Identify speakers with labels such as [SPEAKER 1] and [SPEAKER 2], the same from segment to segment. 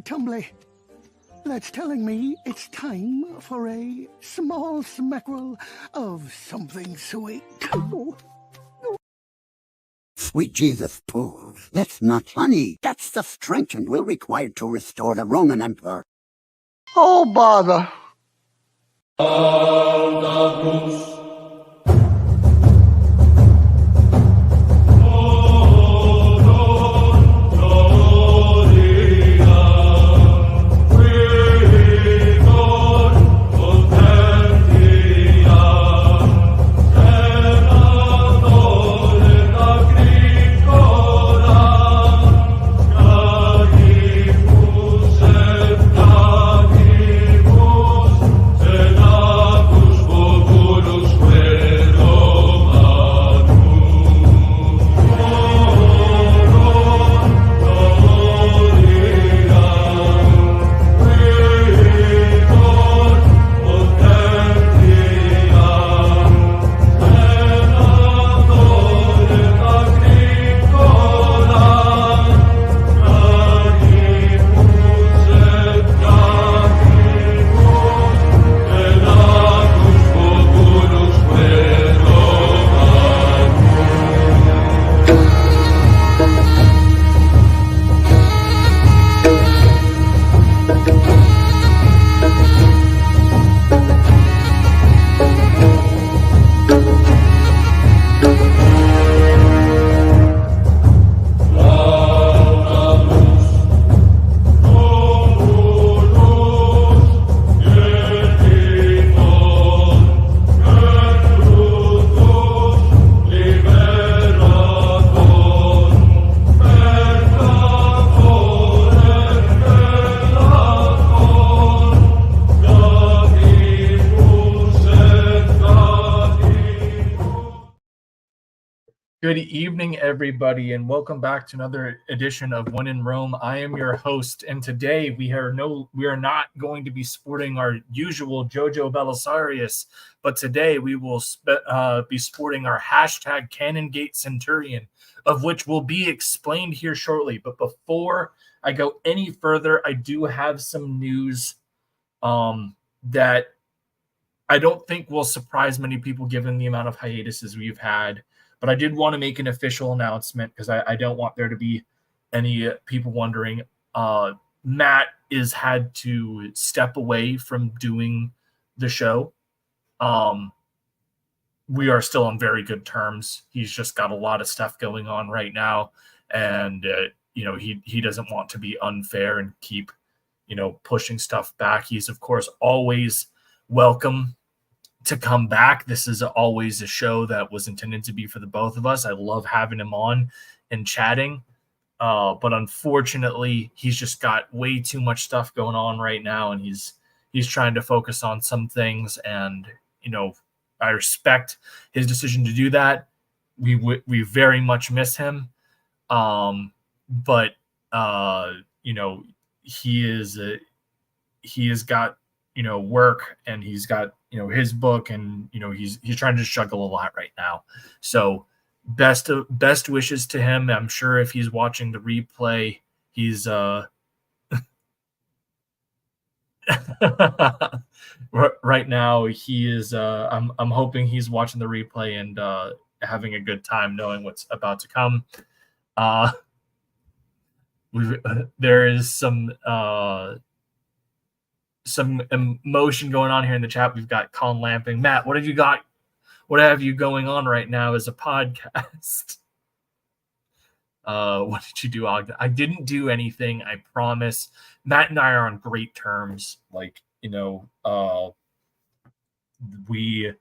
[SPEAKER 1] tumbly. That's telling me it's time for a small smackerel of something sweet.
[SPEAKER 2] Sweet Jesus, Paul, that's not honey. That's the strength and will required to restore the Roman Emperor.
[SPEAKER 1] Oh, bother.
[SPEAKER 3] Good evening, everybody, and welcome back to another edition of When in Rome. I am your host, and today we are not going to be sporting our usual Jojo Belisarius, but today we will be sporting our hashtag Canongate Centurion, of which will be explained here shortly. But before I go any further, I do have some news that I don't think will surprise many people given the amount of hiatuses we've had. But I did want to make an official announcement because I don't want there to be any people wondering. Matt is had to step away from doing the show. We are still on very good terms. He's just got a lot of stuff going on right now. And, he doesn't want to be unfair and keep, pushing stuff back. He's, of course, always welcome to come back. This is always a show that was intended to be for the both of us. I love having him on and chatting. But unfortunately, he's just got way too much stuff going on right now, and he's trying to focus on some things. And, I respect his decision to do that. We very much miss him. But he has got, work, and he's got, his book, and, he's trying to juggle a lot right now. So best wishes to him. I'm sure if he's watching the replay, he's, right now he is, I'm hoping he's watching the replay and, having a good time knowing what's about to come. There is some emotion going on here in the chat. We've got Colin Lamping. Matt, what have you got? What have you going on right now as a podcast? What did you do, Ogden? I didn't do anything, I promise. Matt and I are on great terms. We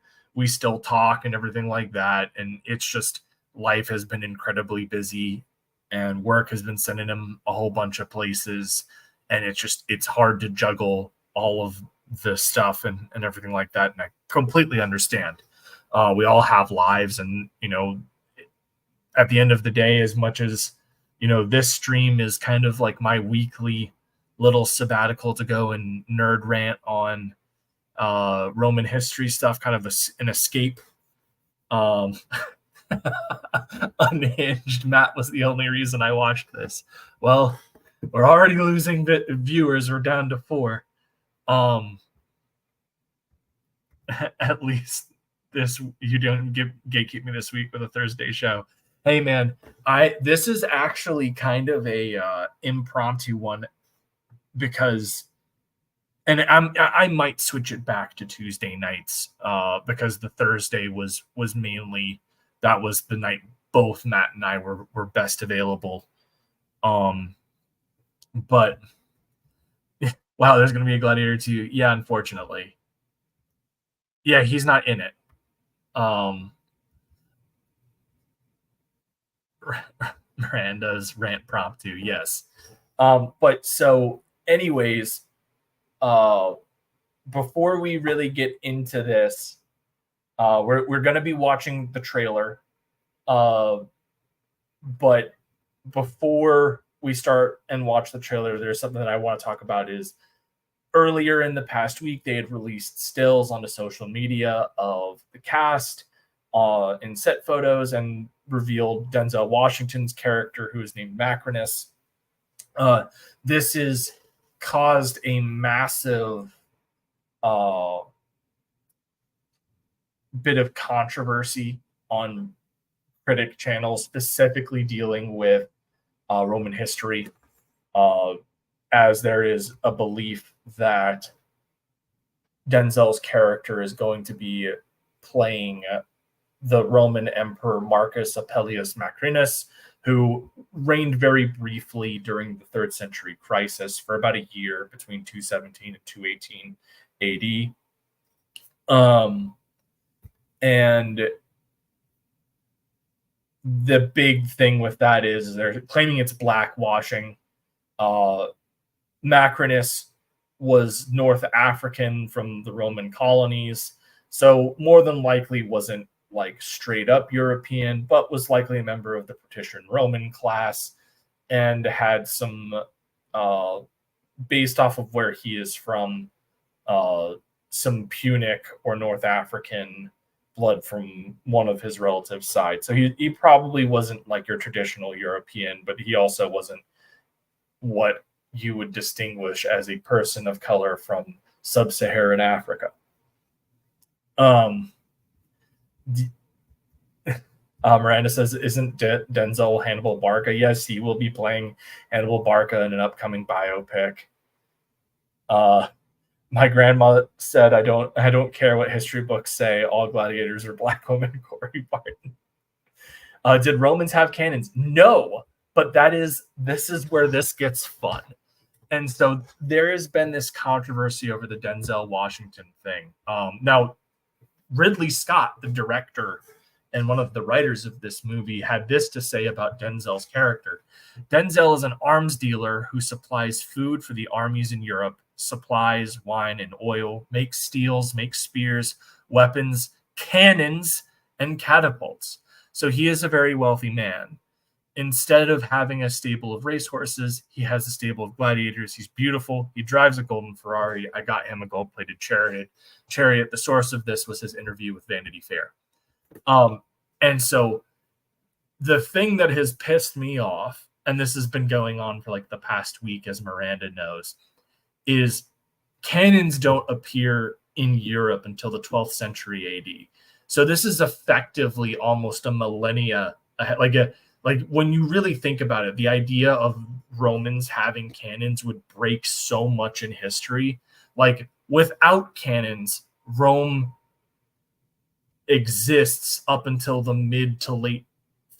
[SPEAKER 3] still talk and everything like that. And it's just life has been incredibly busy, and work has been sending him a whole bunch of places. And it's hard to juggle all of the stuff and everything like that. And I completely understand. We all have lives, and, at the end of the day, as much as, this stream is kind of like my weekly little sabbatical to go and nerd rant on Roman history stuff, kind of an escape. Unhinged. Matt was the only reason I watched this. Well, We're already losing viewers. We're down to 4. At least this, you don't gatekeep me this week with a Thursday show. Hey man, this is actually kind of a impromptu one, because, and I might switch it back to Tuesday nights, because the Thursday was mainly, that was the night both Matt and I were best available. But wow, there's going to be a Gladiator II. Yeah, unfortunately. Yeah, he's not in it. Miranda's rant prompt too, yes. But so anyways, before we really get into this, we're going to be watching the trailer. But before we start and watch the trailer, there's something that I want to talk about. Is earlier in the past week, they had released stills onto social media of the cast in set photos, and revealed Denzel Washington's character, who is named Macrinus. This has caused a massive bit of controversy on critic channels, specifically dealing with Roman history, as there is a belief that Denzel's character is going to be playing the Roman Emperor Marcus Aurelius Macrinus, who reigned very briefly during the 3rd century crisis for about a year between 217 and 218 AD. And the big thing with that is they're claiming it's blackwashing. Macrinus was North African from the Roman colonies, so more than likely wasn't like straight up European, but was likely a member of the patrician Roman class, and had some, based off of where he is from, some Punic or North African blood from one of his relatives' side. So he probably wasn't like your traditional European, but he also wasn't what you would distinguish as a person of color from sub-Saharan Africa. Miranda says, isn't Denzel Hannibal Barca? Yes, he will be playing Hannibal Barca in an upcoming biopic. My grandma said, I don't care what history books say. All gladiators are black women. Corey Barton. Did Romans have cannons? No, but this is where this gets fun. And so there has been this controversy over the Denzel Washington thing. Now, Ridley Scott, the director and one of the writers of this movie, had this to say about Denzel's character. Denzel is an arms dealer who supplies food for the armies in Europe, supplies wine and oil, makes steels, makes spears, weapons, cannons, and catapults. So he is a very wealthy man. Instead of having a stable of racehorses, he has a stable of gladiators. He's beautiful. He drives a golden Ferrari. I got him a gold-plated chariot. The source of this was his interview with Vanity Fair. And so the thing that has pissed me off, and this has been going on for like the past week, as Miranda knows, is cannons don't appear in Europe until the 12th century AD. So this is effectively almost a millennia ahead. Like when you really think about it, the idea of Romans having cannons would break so much in history. Like without cannons, Rome exists up until the mid to late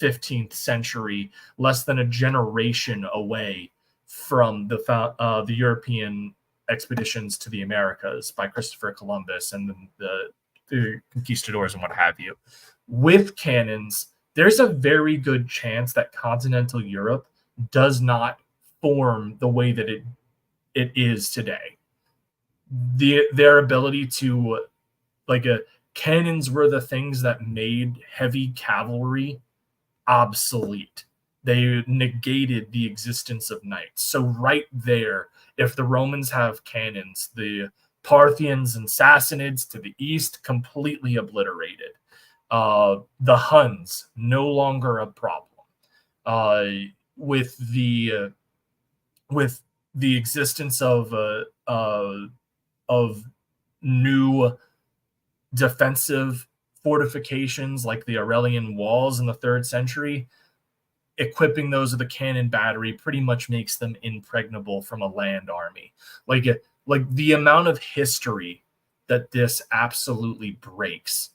[SPEAKER 3] 15th century, less than a generation away from the European expeditions to the Americas by Christopher Columbus and the conquistadors and what have you. With cannons, there's a very good chance that continental Europe does not form the way that it is today. Their ability to, cannons were the things that made heavy cavalry obsolete. They negated the existence of knights. So right there, if the Romans have cannons, the Parthians and Sassanids to the east completely obliterated. The Huns, no longer a problem. With the with the existence of new defensive fortifications like the Aurelian walls in the 3rd century, equipping those with a cannon battery pretty much makes them impregnable from a land army. Like the amount of history that this absolutely breaks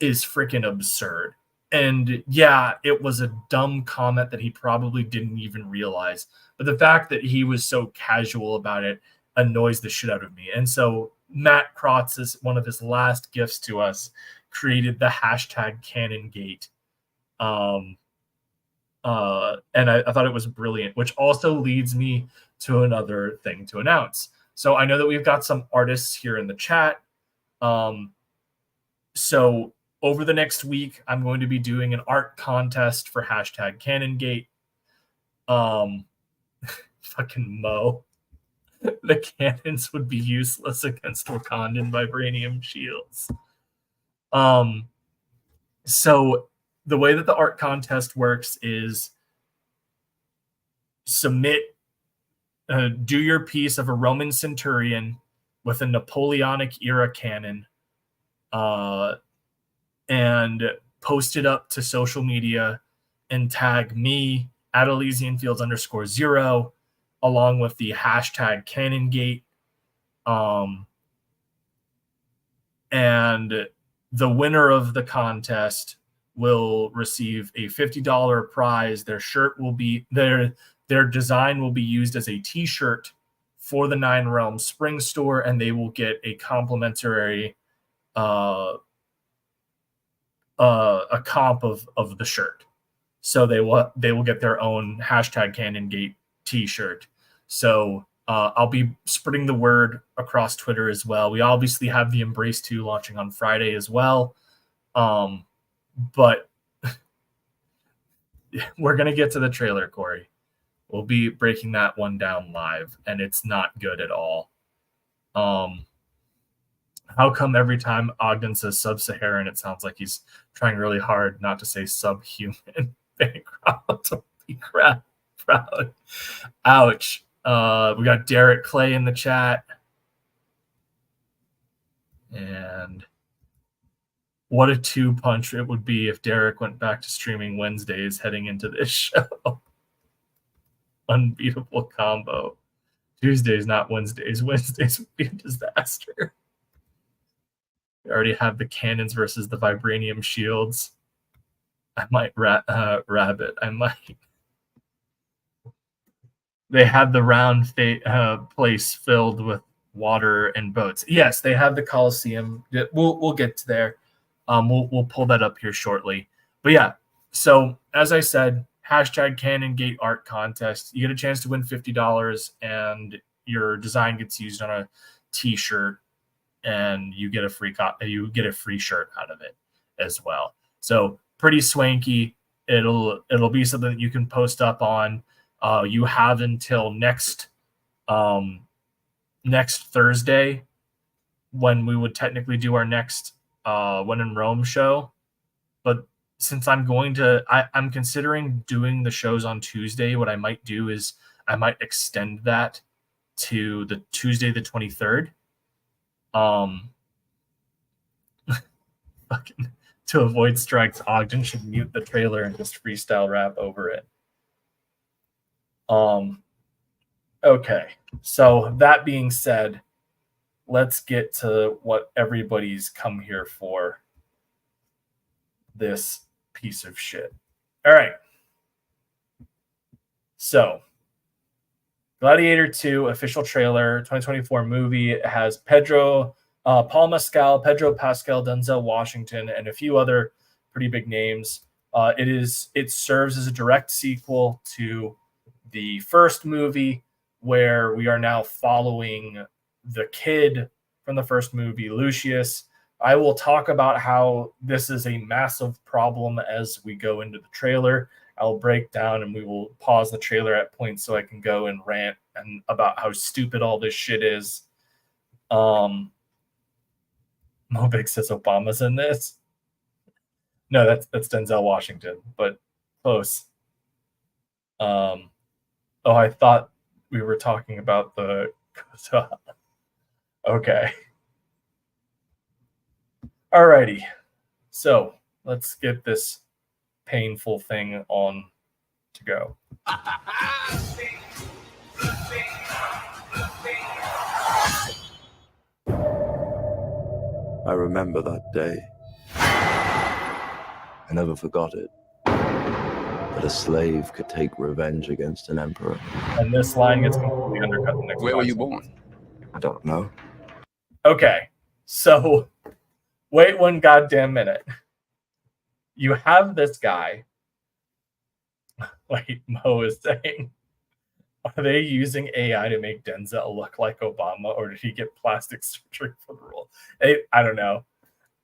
[SPEAKER 3] is freaking absurd. And yeah, it was a dumb comment that he probably didn't even realize. But the fact that he was so casual about it annoys the shit out of me. And so Matt Krotz, is one of his last gifts to us, created the hashtag CannonGate. And I thought it was brilliant, which also leads me to another thing to announce. So I know that we've got some artists here in the chat. So over the next week, I'm going to be doing an art contest for hashtag CannonGate. Fucking Mo. The cannons would be useless against Wakandan vibranium shields. So the way that the art contest works is do your piece of a Roman centurion with a Napoleonic era cannon, and post it up to social media and tag me at @ElysianFields_0 along with the hashtag CannonGate. And the winner of the contest will receive a $50 prize. Their shirt will be their design will be used as a t-shirt for the Nine Realms Spring Store, and they will get a complimentary a comp of the shirt. So they will get their own hashtag CannonGate t-shirt. So I'll be spreading the word across Twitter as well. We obviously have the Embrace 2 launching on Friday as well. But we're going to get to the trailer, Corey. We'll be breaking that one down live, and it's not good at all. How come every time Ogden says sub-Saharan, it sounds like he's trying really hard not to say subhuman? Bankrupt, be proud. Ouch. We got Derek Clay in the chat. And what a 2-punch it would be if Derek went back to streaming Wednesdays heading into this show. Unbeatable combo. Tuesdays, not Wednesdays. Wednesdays would be a disaster. We already have the cannons versus the vibranium shields. I might rabbit. I might. They have the round place filled with water and boats. Yes, they have the Coliseum. We'll get to there. We'll pull that up here shortly. But yeah, so as I said, hashtag CannonGate art contest. You get a chance to win $50, and your design gets used on a t-shirt, and you get a free shirt out of it as well. So pretty swanky. It'll be something that you can post up on. You have until next Thursday, when we would technically do our next When in Rome show. But since I'm considering doing the shows on Tuesday, what I might do is I might extend that to the Tuesday the 23rd. To avoid strikes, Ogden should mute the trailer and just freestyle rap over it. Okay, so that being said, let's get to what everybody's come here for. This piece of shit. All right. So, Gladiator II official trailer, 2024 movie. It has Paul Mescal, Pedro Pascal, Denzel Washington, and a few other pretty big names. It serves as a direct sequel to the first movie, where we are now following the kid from the first movie, Lucius. I will talk about how this is a massive problem as we go into the trailer. I'll break down, and we will pause the trailer at points so I can go and rant and about how stupid all this shit is. Mobig says Obama's in this. No, that's Denzel Washington, but close. I thought we were talking about the okay. Alrighty. So let's get this painful thing on to go.
[SPEAKER 4] I remember that day. I never forgot it. That a slave could take revenge against an emperor.
[SPEAKER 3] And this line gets completely undercut in the next.
[SPEAKER 5] Where were you born?
[SPEAKER 4] I don't know.
[SPEAKER 3] Okay, so wait one goddamn minute. You have this guy. Like Mo is saying, are they using AI to make Denzel look like Obama, or did he get plastic surgery for the role? I don't know.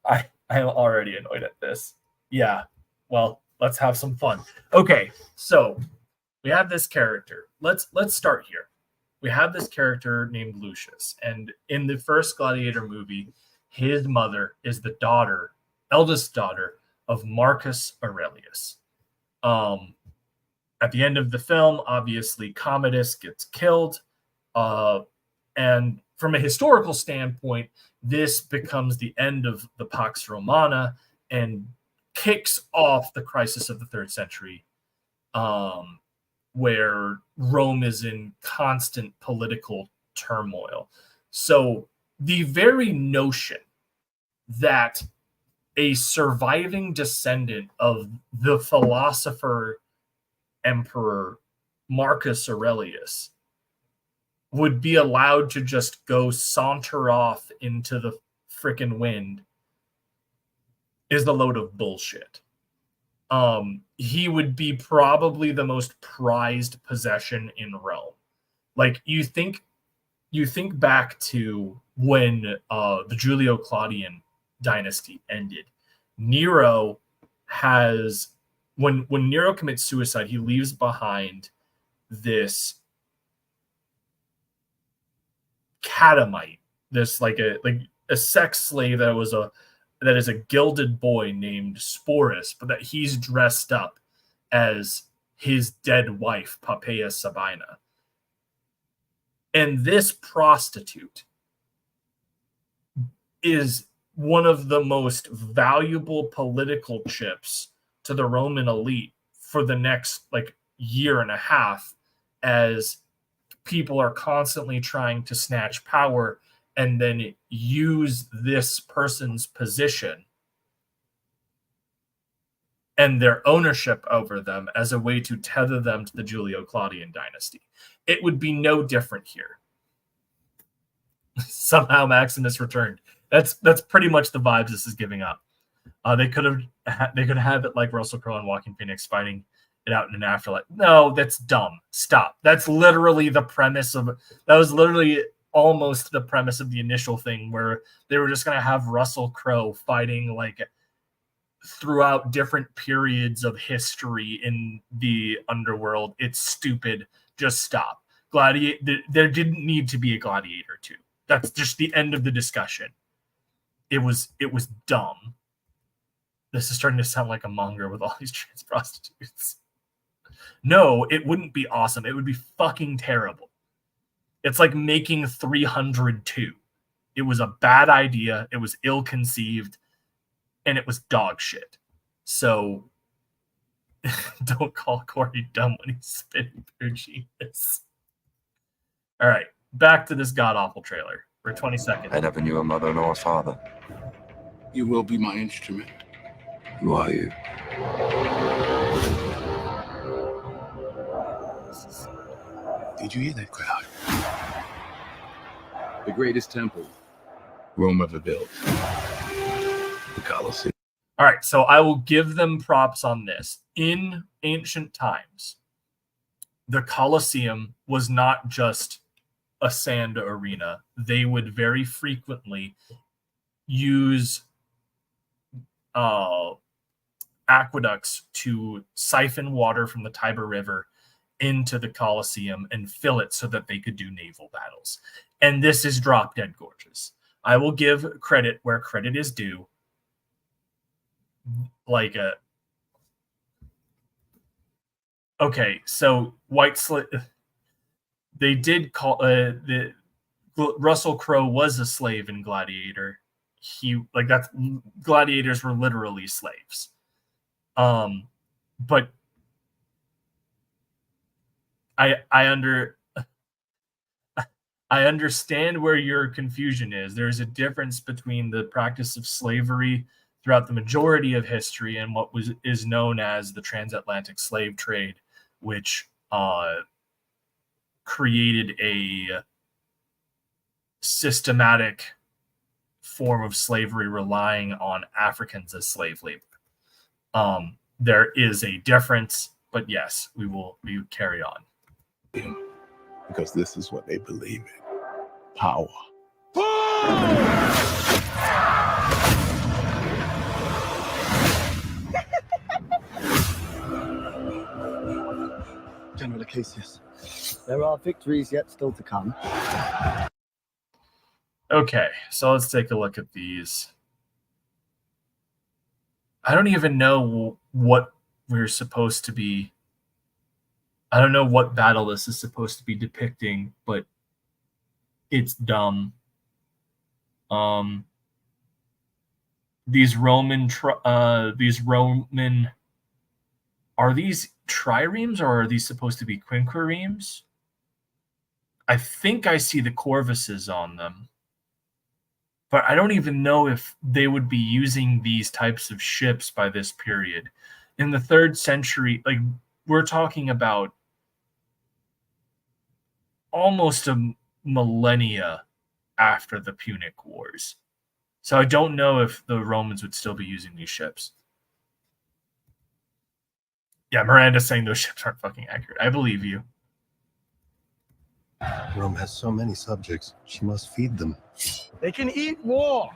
[SPEAKER 3] I'm already annoyed at this. Yeah, well, let's have some fun. Okay, so we have this character. Let's start here. We have this character named Lucius, and in the first Gladiator movie, his mother is the eldest daughter of Marcus Aurelius. At the end of the film, obviously, Commodus gets killed. And from a historical standpoint, this becomes the end of the Pax Romana and kicks off the crisis of the 3rd century, where Rome is in constant political turmoil. So the very notion that a surviving descendant of the philosopher Emperor Marcus Aurelius would be allowed to just go saunter off into the frickin' wind is the load of bullshit. He would be probably the most prized possession in Rome. Like, you think back to when the Julio-Claudian dynasty ended. Nero has when Nero commits suicide, he leaves behind this catamite, this like a sex slave that is a gilded boy named Sporus, but that he's dressed up as his dead wife, Poppaea Sabina. And this prostitute is one of the most valuable political chips to the Roman elite for the next year and a half, as people are constantly trying to snatch power and then use this person's position and their ownership over them as a way to tether them to the Julio-Claudian dynasty. It would be no different here. Somehow Maximus returned. That's pretty much the vibes this is giving up. They could have it like Russell Crowe and Joaquin Phoenix fighting it out in an afterlife. No, that's dumb. Stop. That was literally almost the premise of the initial thing, where they were just going to have Russell Crowe fighting throughout different periods of history in the underworld. It's stupid. Just stop. There didn't need to be a Gladiator II. That's just the end of the discussion. It was dumb. This is starting to sound like a monger with all these trans prostitutes. No, it wouldn't be awesome. It would be fucking terrible. It's like making 302. It was a bad idea. It was ill-conceived. And it was dog shit. So don't call Corey dumb when he's spitting through genius. All right, back to this god-awful trailer for 20 seconds.
[SPEAKER 4] I never knew a mother nor a father.
[SPEAKER 5] You will be my instrument.
[SPEAKER 4] Who are you?
[SPEAKER 5] Did you hear that crowd? The greatest temple Rome ever built. The Colosseum.
[SPEAKER 3] All right, so I will give them props on this. In ancient times, the Colosseum was not just a sand arena. They would very frequently use aqueducts to siphon water from the Tiber River into the Colosseum and fill it so that they could do naval battles. And this is drop dead gorgeous. I will give credit where credit is due. Okay, so they did call Russell Crowe was a slave in Gladiator. That's gladiators were literally slaves. But I understand where your confusion is. There's a difference between the practice of slavery throughout the majority of history and what is known as the transatlantic slave trade, which created a systematic form of slavery relying on Africans as slave labor. There is a difference, but yes, we carry on.
[SPEAKER 5] Because this is what they believe in. Power.
[SPEAKER 6] General Acacius, there are victories yet still to come.
[SPEAKER 3] Okay, so let's take a look at these. I don't even know what we're supposed to be. I don't know what battle this is supposed to be depicting, but it's dumb. These Roman, are these triremes or are these supposed to be quinquiremes? I think I see the corvuses on them, but I don't even know if they would be using these types of ships by this period. In the 3rd century, like we're talking about almost a millennia after the Punic Wars. So I don't know if the Romans would still be using these ships. Yeah, Miranda's saying those ships aren't fucking accurate. I believe you.
[SPEAKER 7] Rome has so many subjects. She must feed them.
[SPEAKER 6] They can eat war.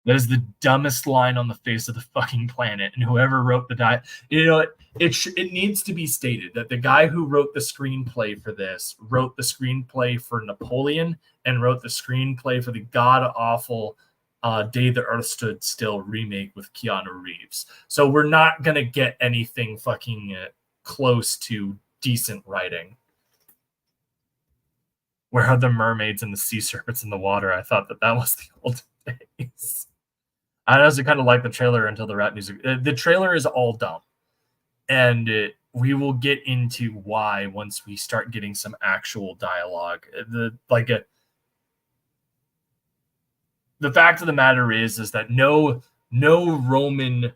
[SPEAKER 3] That is the dumbest line on the face of the fucking planet. And whoever wrote the it needs to be stated that the guy who wrote the screenplay for this wrote the screenplay for Napoleon and wrote the screenplay for the god-awful Day the Earth Stood Still remake with Keanu Reeves. So we're not going to get anything fucking close to decent writing. Where are the mermaids and the sea serpents in the water? I thought that was the old days. I honestly kind of like the trailer until the rap music. The trailer is all dumb. And we will get into why once we start getting some actual dialogue. The fact of the matter is that no Roman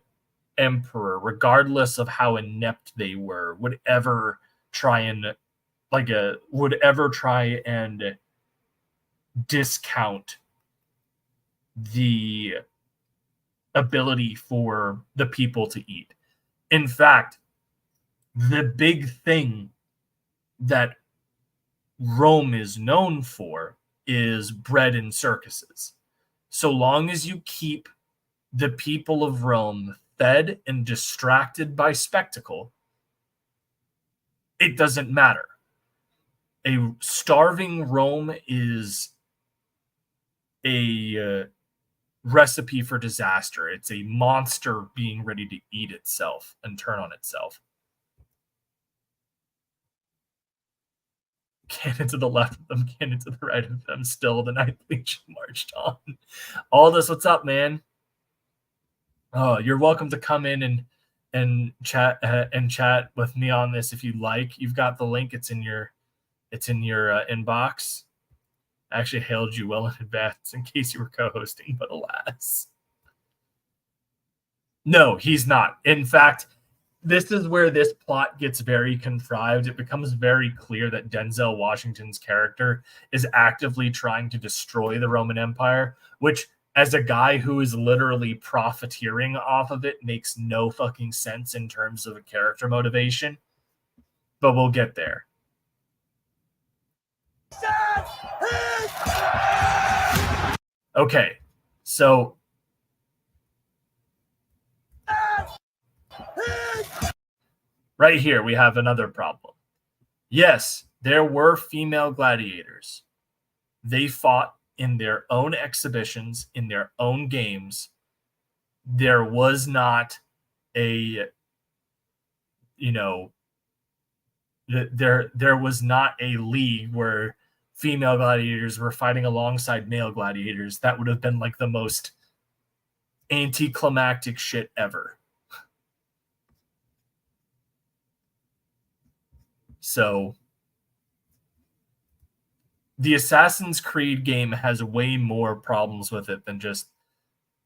[SPEAKER 3] emperor, regardless of how inept they were, would ever try and discount the ability for the people to eat. In fact, the big thing that Rome is known for is bread and circuses. So long as you keep the people of Rome fed and distracted by spectacle, it doesn't matter. A starving Rome is a recipe for disaster. It's a monster being ready to eat itself and turn on itself. Cannon to the left of them, cannon to the right of them. Still, the Ninth Legion marched on. Aldous, what's up, man? Oh, you're welcome to come in and chat with me on this if you'd like. You've got the link. It's in your inbox. I actually hailed you well in advance in case you were co-hosting, but alas. No, he's not. In fact, this is where this plot gets very contrived. It becomes very clear that Denzel Washington's character is actively trying to destroy the Roman Empire, which, as a guy who is literally profiteering off of it, makes no fucking sense in terms of a character motivation. But we'll get there. Okay, so right here we have another problem. Yes, there were female gladiators. They fought in their own exhibitions, in their own games. There was not a, There was not a league where female gladiators were fighting alongside male gladiators. That would have been like the most anticlimactic shit ever. So the Assassin's Creed game has way more problems with it than just,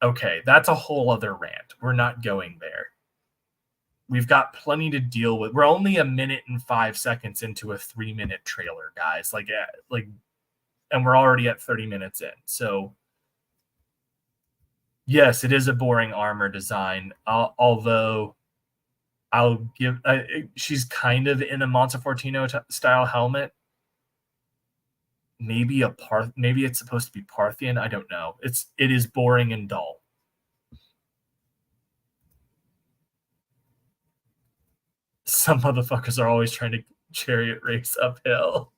[SPEAKER 3] okay, that's a whole other rant. We're not going there. We've got plenty to deal with. We're only a minute and 5 seconds into a 3-minute trailer, guys. And we're already at 30 minutes in. So yes, it is a boring armor design. Although I'll give, she's kind of in a Montefortino style helmet. Maybe it's supposed to be Parthian. I don't know. It is boring and dull. Some motherfuckers are always trying to chariot race uphill.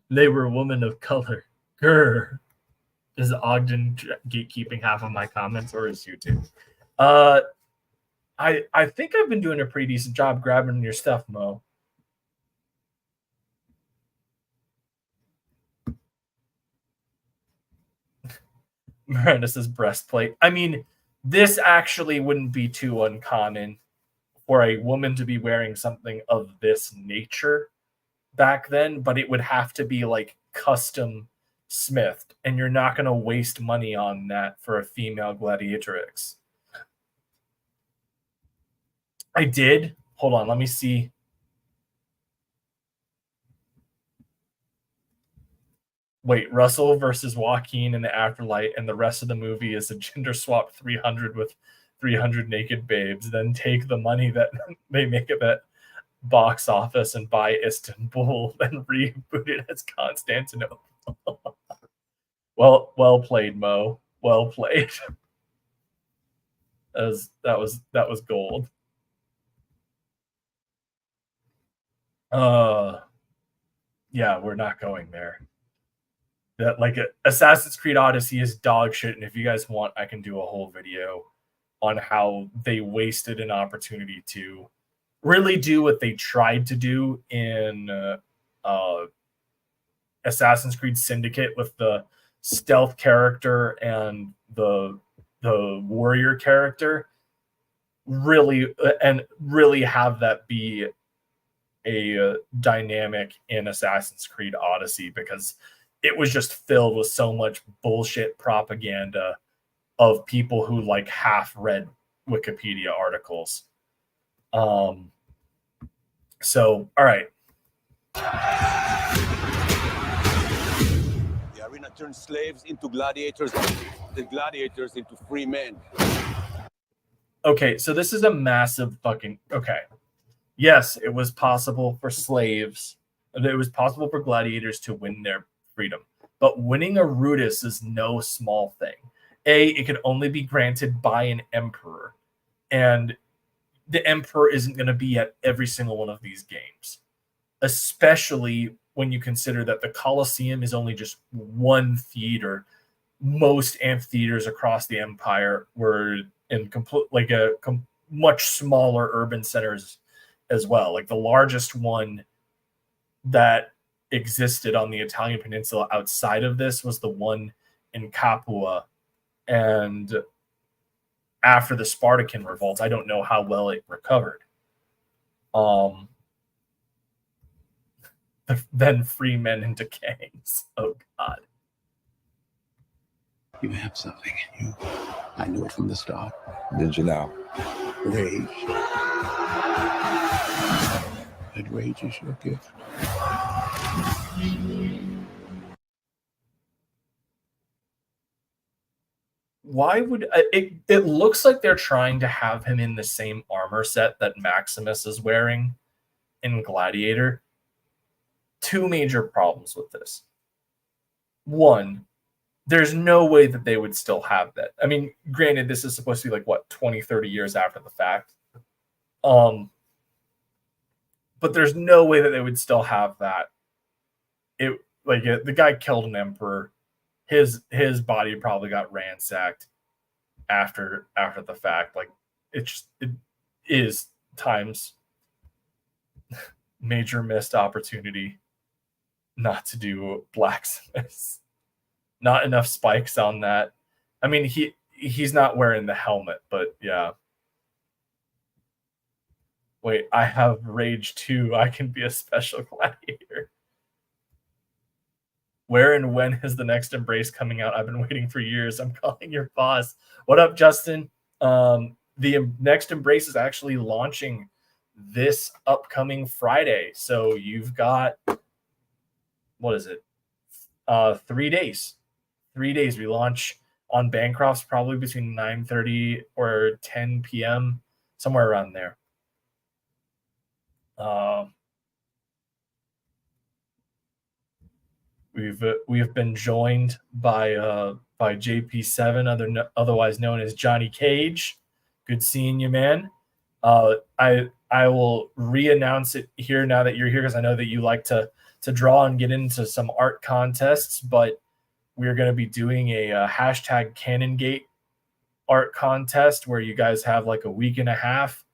[SPEAKER 3] They were women of color. Grr. Is Ogden gatekeeping half of my comments, or is YouTube? I think I've been doing a pretty decent job grabbing your stuff, Mo. Miranda says breastplate. I mean, this actually wouldn't be too uncommon for a woman to be wearing something of this nature back then, but it would have to be like custom smithed, and you're not going to waste money on that for a female gladiatrix. I did. Hold on, let me see. Wait, Russell versus Joaquin in the Afterlight, and the rest of the movie is a gender swap 300 with 300 naked babes. Then take the money that they make at that box office and buy Istanbul and reboot it as Constantinople. Well played, Mo. Well played. That was gold. Yeah, we're not going there. That like Assassin's Creed Odyssey is dog shit, and if you guys want, I can do a whole video on how they wasted an opportunity to really do what they tried to do in Assassin's Creed Syndicate with the stealth character and the warrior character. Really have that be a dynamic in Assassin's Creed Odyssey, because it was just filled with so much bullshit propaganda of people who like half read Wikipedia articles. So, all right.
[SPEAKER 8] The arena turns slaves into gladiators, the gladiators into free men.
[SPEAKER 3] Okay, so this is a massive fucking... Okay. Yes, it was possible for slaves. It was possible for gladiators to win their freedom. But winning a Rudis is no small thing. It could only be granted by an emperor. And the emperor isn't going to be at every single one of these games. Especially when you consider that the Colosseum is only just one theater. Most amphitheaters across the empire were in much smaller urban centers as well. Like the largest one that existed on the Italian peninsula outside of this was the one in Capua. And after the Spartacan revolts, I don't know how well it recovered. Then free men into gangs. Oh God.
[SPEAKER 5] You have something in you. I knew it from the start.
[SPEAKER 4] Did you now?
[SPEAKER 5] Rage. That rage is your gift.
[SPEAKER 3] Why would it looks like they're trying to have him in the same armor set that Maximus is wearing in Gladiator. Two major problems with this. One, there's no way that they would still have that. I mean, granted, this is supposed to be like, what, 20, 30 years after the fact. But there's no way that they would still have that. The guy killed an emperor. His body probably got ransacked after the fact. Like, it is times major missed opportunity not to do blacksmiths. Not enough spikes on that. I mean, he's not wearing the helmet, but yeah. Wait, I have Rage 2. I can be a special gladiator. Where and when is the next Embrace coming out? I've been waiting for years. I'm calling your boss. What up, Justin? The next Embrace is actually launching this upcoming Friday. So you've got, what is it? 3 days. 3 days. We launch on Bancroft's probably between 9:30 or 10 p.m., somewhere around there. We've been joined by JP7, otherwise known as Johnny Cage. Good seeing you, man. I will re-announce it here now that you're here, because I know that you like to draw and get into some art contests, but we're going to be doing a hashtag CanonGate art contest where you guys have like a week and a half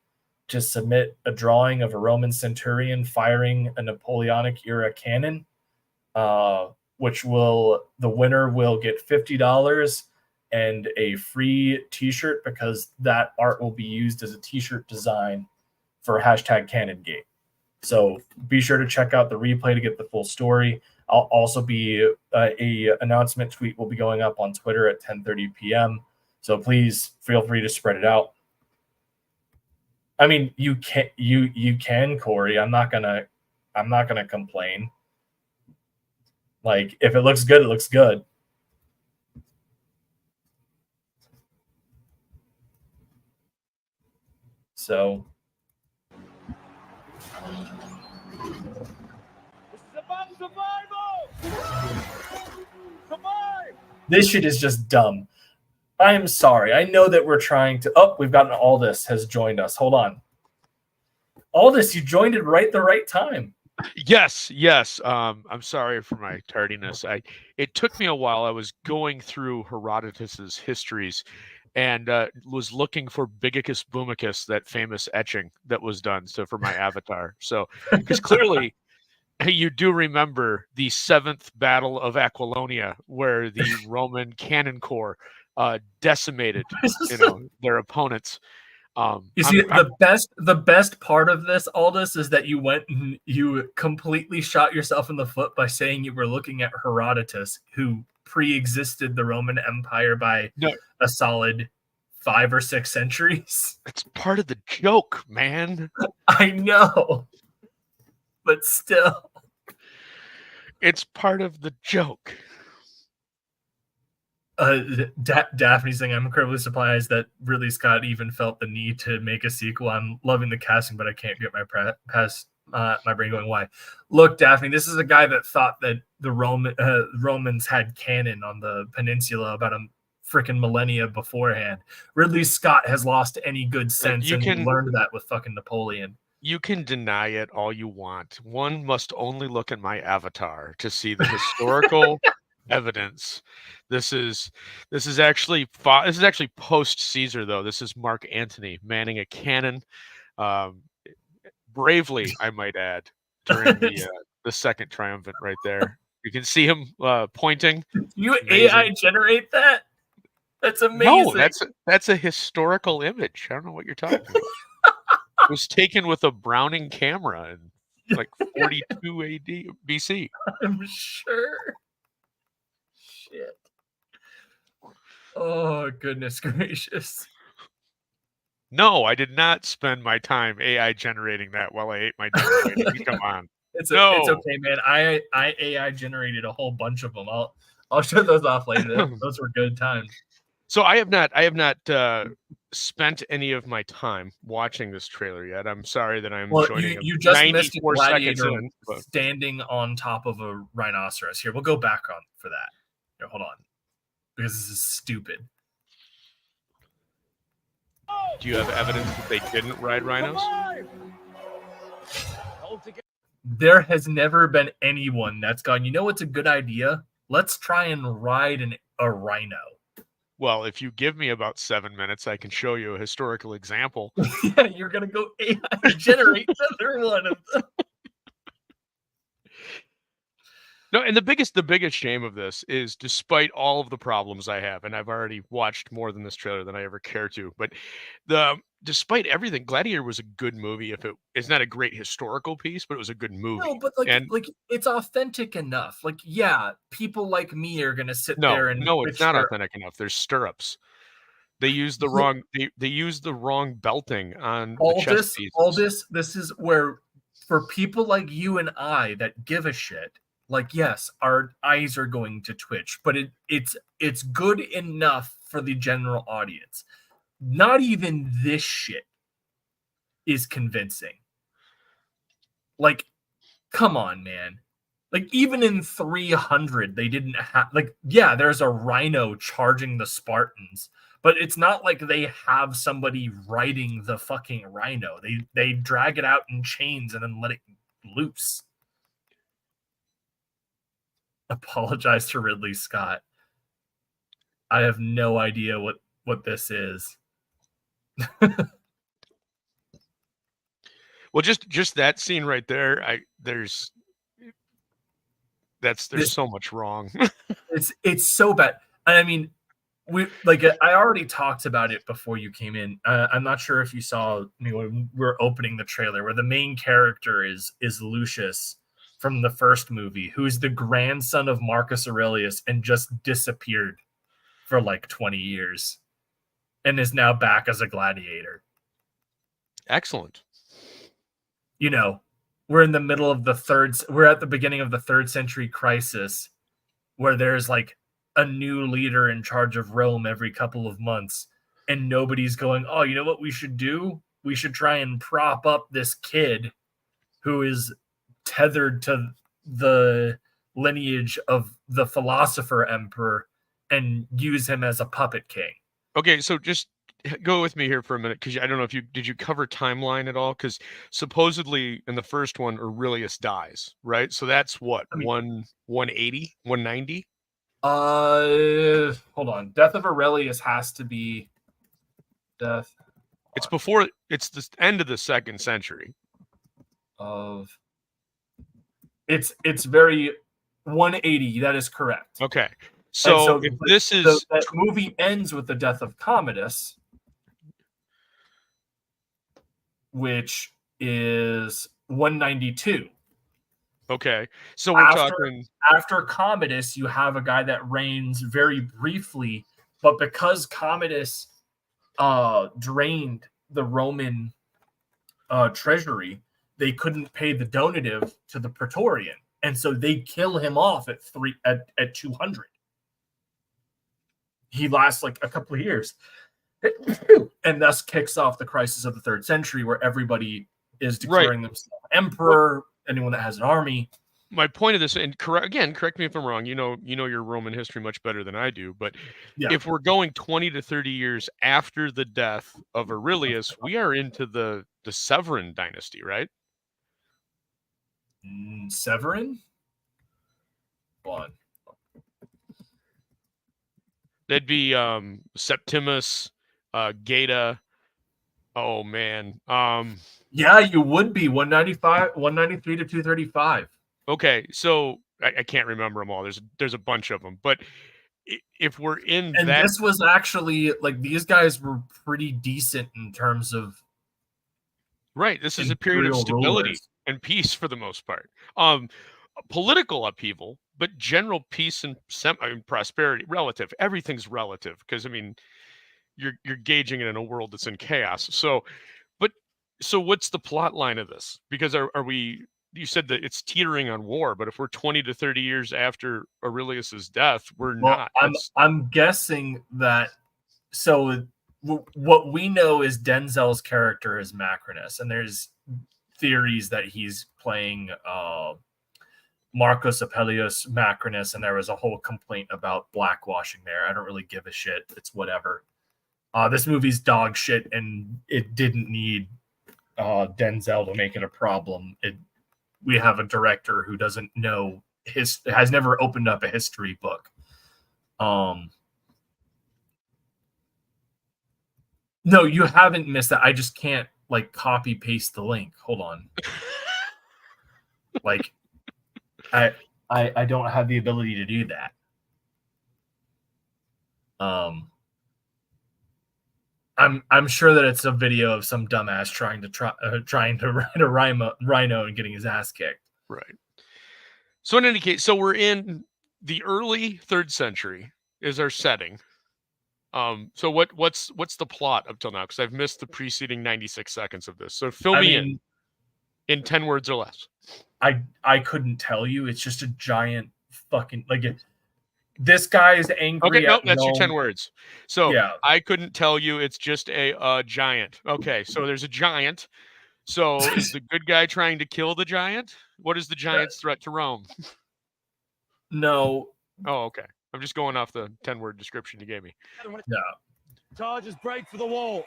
[SPEAKER 3] to submit a drawing of a Roman centurion firing a Napoleonic era cannon, which the winner will get $50 and a free t-shirt, because that art will be used as a t-shirt design for hashtag CanonGate. So be sure to check out the replay to get the full story. I'll also be a announcement tweet will be going up on Twitter at 10:30 p.m. So please feel free to spread it out. I mean, you can, Corey. I'm not gonna complain. Like, if it looks good, it looks good. So this shit is just dumb. I am sorry. I know that we're trying to. Oh, we've gotten Aldous has joined us. Hold on. Aldous, you joined it the right time.
[SPEAKER 9] Yes. I'm sorry for my tardiness. It took me a while. I was going through Herodotus's histories and was looking for Bigicus Boomicus, that famous etching that was done. So for my avatar. So because clearly you do remember the 7th Battle of Aquilonia, where the Roman cannon corps decimated, their opponents.
[SPEAKER 3] You see, the best part of this, Aldous, is that you went and you completely shot yourself in the foot by saying you were looking at Herodotus, who pre-existed the Roman Empire by a solid 5 or 6 centuries.
[SPEAKER 9] It's part of the joke, man.
[SPEAKER 3] I know, but still,
[SPEAKER 9] it's part of the joke.
[SPEAKER 3] Daphne's saying, I'm incredibly surprised that Ridley Scott even felt the need to make a sequel. I'm loving the casting, but I can't get my brain going. Why? Look, Daphne, this is a guy that thought that the Romans had cannon on the peninsula about a freaking millennia beforehand. Ridley Scott has lost any good sense, and learned that with fucking Napoleon.
[SPEAKER 9] You can deny it all you want. One must only look at my avatar to see the historical evidence. This is actually post Caesar, though. This is Mark Antony manning a cannon, bravely, I might add, during the second triumvirate right there. You can see him pointing.
[SPEAKER 3] You amazing. AI generate that? That's amazing.
[SPEAKER 9] No, that's a historical image. I don't know what you're talking about. It was taken with a Browning camera in like 42 AD BC.
[SPEAKER 3] I'm sure. Shit. Oh, goodness gracious.
[SPEAKER 9] No, I did not spend my time AI generating that while I ate my dinner. Come on.
[SPEAKER 3] It's okay, man. I AI generated a whole bunch of them. I'll show those off later. Those were good times.
[SPEAKER 9] So I have not spent any of my time watching this trailer yet. I'm sorry that I'm joining
[SPEAKER 3] you just missed a gladiator standing on top of a rhinoceros. Here, we'll go back on for that. Here, hold on. Because this is stupid.
[SPEAKER 9] Do you have evidence that they didn't ride rhinos?
[SPEAKER 3] There has never been anyone that's gone, you know what's a good idea? Let's try and ride a rhino.
[SPEAKER 9] Well, if you give me about 7 minutes, I can show you a historical example.
[SPEAKER 3] Yeah, you're going to go AI generate another one of them.
[SPEAKER 9] No, and the biggest shame of this is, despite all of the problems I have, and I've already watched more than this trailer than I ever care to, but despite everything, Gladiator was a good movie. If it's not a great historical piece, but it was a good movie.
[SPEAKER 3] No, but like it's authentic enough. Like, yeah, people like me are gonna sit there and
[SPEAKER 9] no, it's not authentic enough. There's stirrups. They use the wrong they use the wrong belting on the chest pieces.
[SPEAKER 3] This is where, for people like you and I that give a shit, like, yes, our eyes are going to twitch, but it's good enough for the general audience. Not even this shit is convincing. Like, come on, man. Like, even in 300, they didn't have, like, yeah, there's a rhino charging the Spartans, but it's not like they have somebody riding the fucking rhino. They drag it out in chains and then let it loose. Apologize to Ridley Scott. I have no idea what this is.
[SPEAKER 9] Well, just that scene right there, there's so much wrong.
[SPEAKER 3] It's so bad. And I mean, I already talked about it before you came in. I'm not sure if you saw me when we were opening the trailer, where the main character is Lucius from the first movie, who is the grandson of Marcus Aurelius and just disappeared for like 20 years and is now back as a gladiator.
[SPEAKER 9] Excellent.
[SPEAKER 3] You know, we're in the middle of we're at the beginning of the 3rd century crisis, where there's like a new leader in charge of Rome every couple of months, and nobody's going, oh, you know what we should do? We should try and prop up this kid who is tethered to the lineage of the philosopher emperor and use him as a puppet king.
[SPEAKER 9] Okay, so just go with me here for a minute, because I don't know if did you cover timeline at all? Because supposedly in the first one, Aurelius dies, right? So that's what, 180, 190?
[SPEAKER 3] Hold on. Death of Aurelius has to be death.
[SPEAKER 9] It's the end of the 2nd century.
[SPEAKER 3] It's very 180. That is correct.
[SPEAKER 9] Okay. So if this is
[SPEAKER 3] that movie ends with the death of Commodus, which is 192.
[SPEAKER 9] Okay. So we're talking
[SPEAKER 3] after Commodus, you have a guy that reigns very briefly, but because Commodus drained the Roman treasury, they couldn't pay the donative to the Praetorian, and so they kill him off at 200. He lasts like a couple of years, and thus kicks off the crisis of the 3rd century, where everybody is declaring themselves emperor. Anyone that has an army.
[SPEAKER 9] My point of this, and correct me if I'm wrong. You know your Roman history much better than I do. But if we're going 20 to 30 years after the death of Aurelius, we are into the Severan dynasty, right?
[SPEAKER 3] Severan? One.
[SPEAKER 9] That'd be Septimus, Geta. Oh man.
[SPEAKER 3] Yeah, you would be 193 to 235.
[SPEAKER 9] Okay, so I can't remember them all. There's a bunch of them, but if we're in
[SPEAKER 3] and this was actually like, these guys were pretty decent in terms of
[SPEAKER 9] this is a period of stability and peace for the most part. Political upheaval, but general peace and prosperity. Relative. Everything's relative, because I mean, you're gauging it in a world that's in chaos. So what's the plot line of this? Because are we? You said that it's teetering on war, but if we're 20 to 30 years after Aurelius's death, we're not.
[SPEAKER 3] I'm guessing that. So what we know is Denzel's character is Macrinus, and there's theories that he's playing Marcus Aurelius Macrinus, and there was a whole complaint about blackwashing there. I don't really give a shit. It's whatever. This movie's dog shit, and it didn't need Denzel to make it a problem. We have a director who doesn't know has never opened up a history book. No, you haven't missed that. I just can't like copy paste the link. Hold on. Like I I don't have the ability to do that. I'm sure that it's a video of some dumbass trying to ride a rhino and getting his ass kicked.
[SPEAKER 9] Right. So in any case, so we're in the early 3rd century is our setting. So what's the plot up till now? Because I've missed the preceding 96 seconds of this. So fill me in 10 words or less.
[SPEAKER 3] I couldn't tell you. It's just a giant fucking this guy is angry.
[SPEAKER 9] Okay, nope, that's your 10 words. So
[SPEAKER 3] yeah.
[SPEAKER 9] I couldn't tell you. It's just a giant. Okay, so there's a giant. So is the good guy trying to kill the giant? What is the giant's threat to Rome?
[SPEAKER 3] No.
[SPEAKER 9] Oh, okay. I'm just going off the 10-word description you gave me.
[SPEAKER 3] Yeah.
[SPEAKER 8] Charges break for the wall.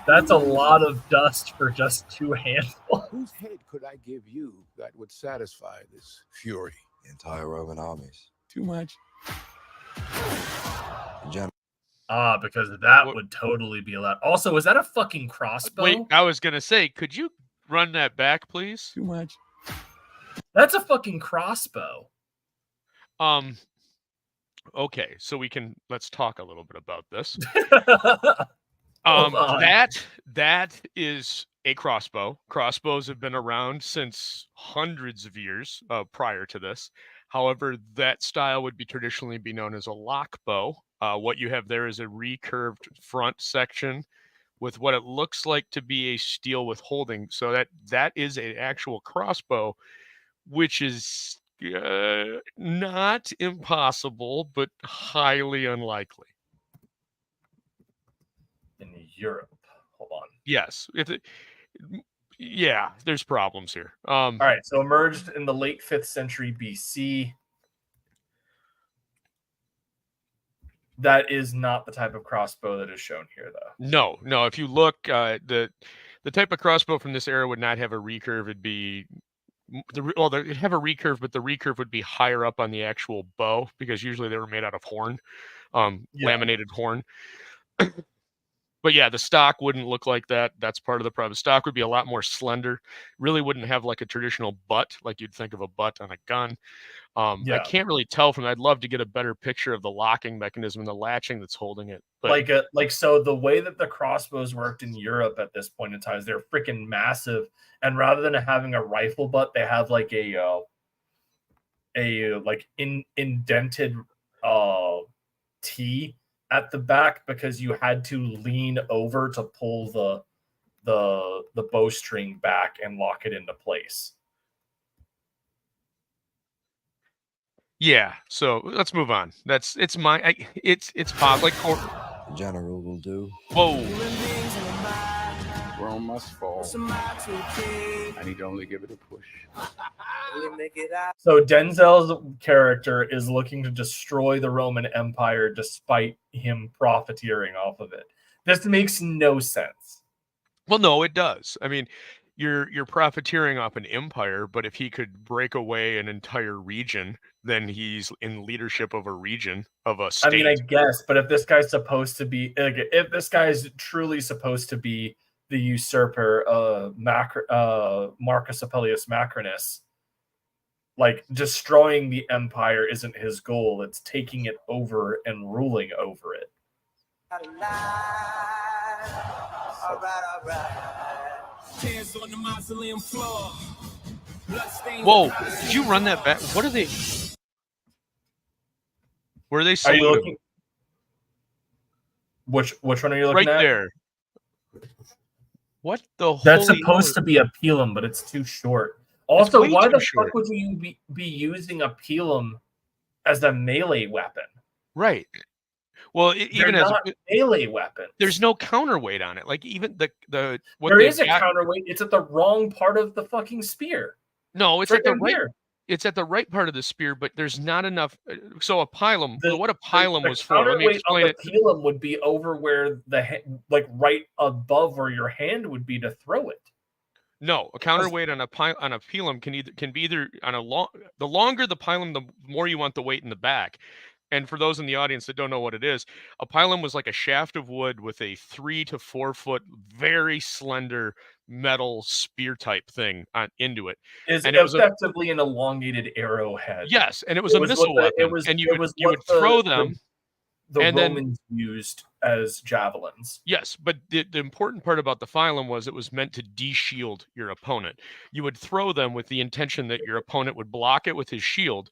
[SPEAKER 3] That's a lot of dust for just 2 handfuls.
[SPEAKER 10] Whose head could I give you that would satisfy this fury?
[SPEAKER 4] The entire Roman armies.
[SPEAKER 10] Too much.
[SPEAKER 3] Because that would totally be allowed. Also, is that a fucking crossbow?
[SPEAKER 9] Wait, I was gonna say, could you run that back, please?
[SPEAKER 10] Too much.
[SPEAKER 3] That's a fucking crossbow.
[SPEAKER 9] Okay, so let's talk a little bit about this. That is a crossbow. Crossbows have been around since hundreds of years prior to this. However, that style would traditionally be known as a lock bow. What you have there is a recurved front section with what it looks like to be a steel withholding. So that is an actual crossbow, which is not impossible, but highly unlikely.
[SPEAKER 3] In Europe. Hold on.
[SPEAKER 9] Yes. There's problems here.
[SPEAKER 3] All right, so emerged in the late 5th century BC. That is not the type of crossbow that is shown here, though.
[SPEAKER 9] No. If you look, the type of crossbow from this era would not have a recurve. It'd be it'd have a recurve, but the recurve would be higher up on the actual bow because usually they were made out of horn, laminated horn. But yeah, the stock wouldn't look like that. That's part of the problem. The stock would be a lot more slender. Really wouldn't have like a traditional butt, like you'd think of a butt on a gun. I can't really tell from that. I'd love to get a better picture of the locking mechanism and the latching that's holding it. But
[SPEAKER 3] so the way that the crossbows worked in Europe at this point in time is they're freaking massive. And rather than having a rifle butt, they have like indented T at the back because you had to lean over to pull the bowstring back and lock it into place.
[SPEAKER 9] Yeah, so let's move on. It's pop like
[SPEAKER 4] The general will do.
[SPEAKER 9] Whoa.
[SPEAKER 10] Rome must fall. I need to only give it a push.
[SPEAKER 3] So Denzel's character is looking to destroy the Roman Empire despite him profiteering off of it. This makes no sense.
[SPEAKER 9] Well, no, it does. I mean, you're profiteering off an empire, but if he could break away an entire region, then he's in leadership of a region, of a state.
[SPEAKER 3] I mean, I guess, but if this guy's supposed to be, if this guy's truly supposed to be the usurper, Marcus Aurelius Macrinus, like destroying the empire isn't his goal. It's taking it over and ruling over it.
[SPEAKER 11] Hands on the mausoleum floor.
[SPEAKER 9] Whoa, did you run that back? What are they? Where are they saluting?
[SPEAKER 3] Are you looking? Which one are you looking at?
[SPEAKER 9] Right there. What the
[SPEAKER 3] That's supposed to be a pilum, but it's too short. Also, why the fuck would you be using a pilum as a melee weapon?
[SPEAKER 9] Right. Well, even as
[SPEAKER 3] a melee weapon,
[SPEAKER 9] there's no counterweight on it. Like even the what
[SPEAKER 3] there is a counterweight. It's at the wrong part of the fucking spear.
[SPEAKER 9] No, it's at the right. It's at the right part of the spear, but there's not enough. So a pilum. What a pilum was for? Let me explain it.
[SPEAKER 3] The pilum would be over where right above where your hand would be to throw it.
[SPEAKER 9] No, a counterweight on a pilum can be either on the longer the pilum, the more you want the weight in the back. And for those in the audience that don't know what it is, a pylon was like a shaft of wood with a 3 to 4 foot, very slender metal spear type thing into it.
[SPEAKER 3] Is
[SPEAKER 9] And it was
[SPEAKER 3] effectively an elongated arrowhead.
[SPEAKER 9] yes, and it was a missile weapon. And you would throw them.
[SPEAKER 3] The
[SPEAKER 9] and
[SPEAKER 3] Romans used as javelins.
[SPEAKER 9] Yes, but the important part about the phylum was it was meant to de-shield your opponent. You would throw them with the intention that your opponent would block it with his shield.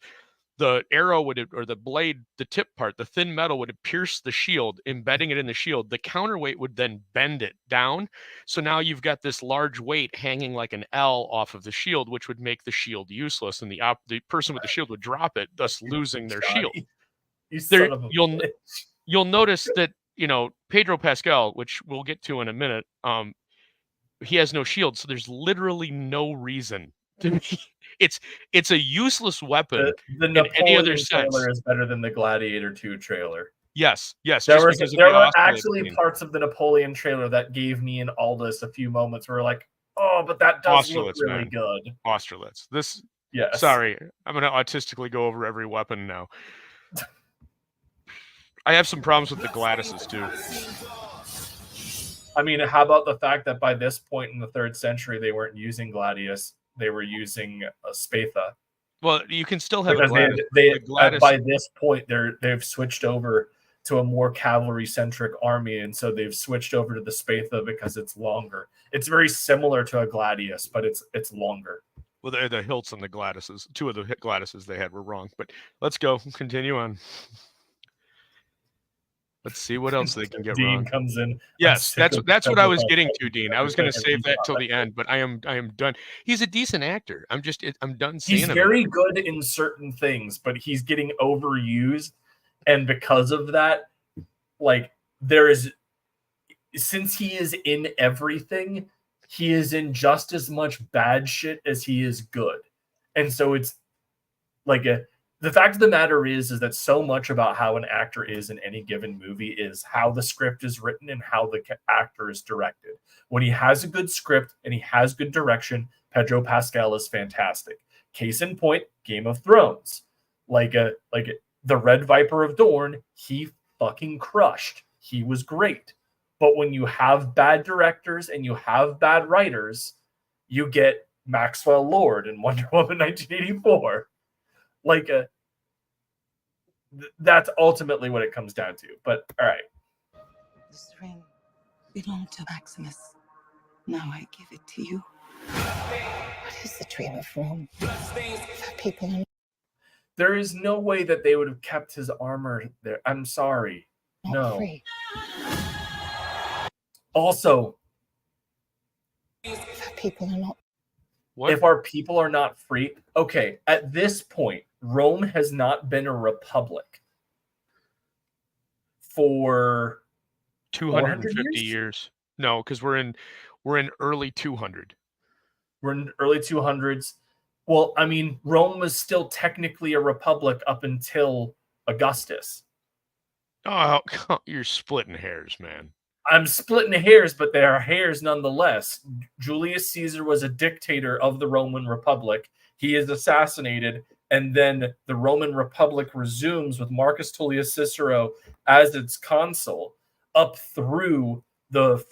[SPEAKER 9] The arrow or the blade, the tip part, the thin metal would pierce the shield, embedding it in the shield. The counterweight would then bend it down. So now you've got this large weight hanging like an L off of the shield, which would make the shield useless, and the person with the shield would drop it, thus losing their shield.
[SPEAKER 3] You son of a bitch.
[SPEAKER 9] You'll notice that, Pedro Pascal, which we'll get to in a minute, he has no shield, so there's literally no reason to be. It's a useless weapon.
[SPEAKER 3] The
[SPEAKER 9] in any other
[SPEAKER 3] Napoleon
[SPEAKER 9] sense.
[SPEAKER 3] trailer is better than the Gladiator II trailer.
[SPEAKER 9] Yes.
[SPEAKER 3] There were actually parts of the Napoleon trailer that gave me and Aldous a few moments where we're like, oh, but that does look really good.
[SPEAKER 9] Austerlitz.
[SPEAKER 3] Yes.
[SPEAKER 9] Sorry, I'm going to autistically go over every weapon now. I have some problems with the Gladiuses too.
[SPEAKER 3] I mean, how about the fact that by this point in the 3rd century, they weren't using Gladius, they were using a Spatha.
[SPEAKER 9] Well, you can still have
[SPEAKER 3] because
[SPEAKER 9] a Gladius.
[SPEAKER 3] By this point, they've switched over to a more cavalry-centric army, and so they've switched over to the Spatha because it's longer. It's very similar to a Gladius, but it's longer.
[SPEAKER 9] Well, the hilts on the Gladiuses, 2 of the Gladiuses they had were wrong, but let's go. Continue on. Let's see what else they can get
[SPEAKER 3] Dean
[SPEAKER 9] wrong.
[SPEAKER 3] Comes in.
[SPEAKER 9] Yes, that's what I was getting to, Dean. I was going to save that till the end, but I am done. He's a decent actor. I'm done seeing him.
[SPEAKER 3] He's very good in certain things, but he's getting overused, and because of that, like since he is in everything, he is in just as much bad shit as he is good, and so it's like the fact of the matter is that so much about how an actor is in any given movie is how the script is written and how the actor is directed. When he has a good script and he has good direction, Pedro Pascal is fantastic. Case in point, Game of Thrones. Like the Red Viper of Dorne, he fucking crushed. He was great. But when you have bad directors and you have bad writers, you get Maxwell Lord in Wonder Woman 1984. That's ultimately what it comes down to. But all right.
[SPEAKER 12] This ring belonged to Maximus. Now I give it to you. What is the dream of Rome? People.
[SPEAKER 3] There is no way that they would have kept his armor there. I'm sorry. No.
[SPEAKER 12] Free.
[SPEAKER 3] Also,
[SPEAKER 12] people are not.
[SPEAKER 9] What?
[SPEAKER 3] If our people are not free, okay. At this point, Rome has not been a republic for
[SPEAKER 9] 250 years. No, because we're in early 200.
[SPEAKER 3] We're in early 200s. Well, I mean, Rome was still technically a republic up until Augustus.
[SPEAKER 9] Oh, you're splitting hairs, man.
[SPEAKER 3] I'm splitting hairs, but they are hairs nonetheless. Julius Caesar was a dictator of the Roman Republic. He is assassinated, and then the Roman Republic resumes with Marcus Tullius Cicero as its consul up through the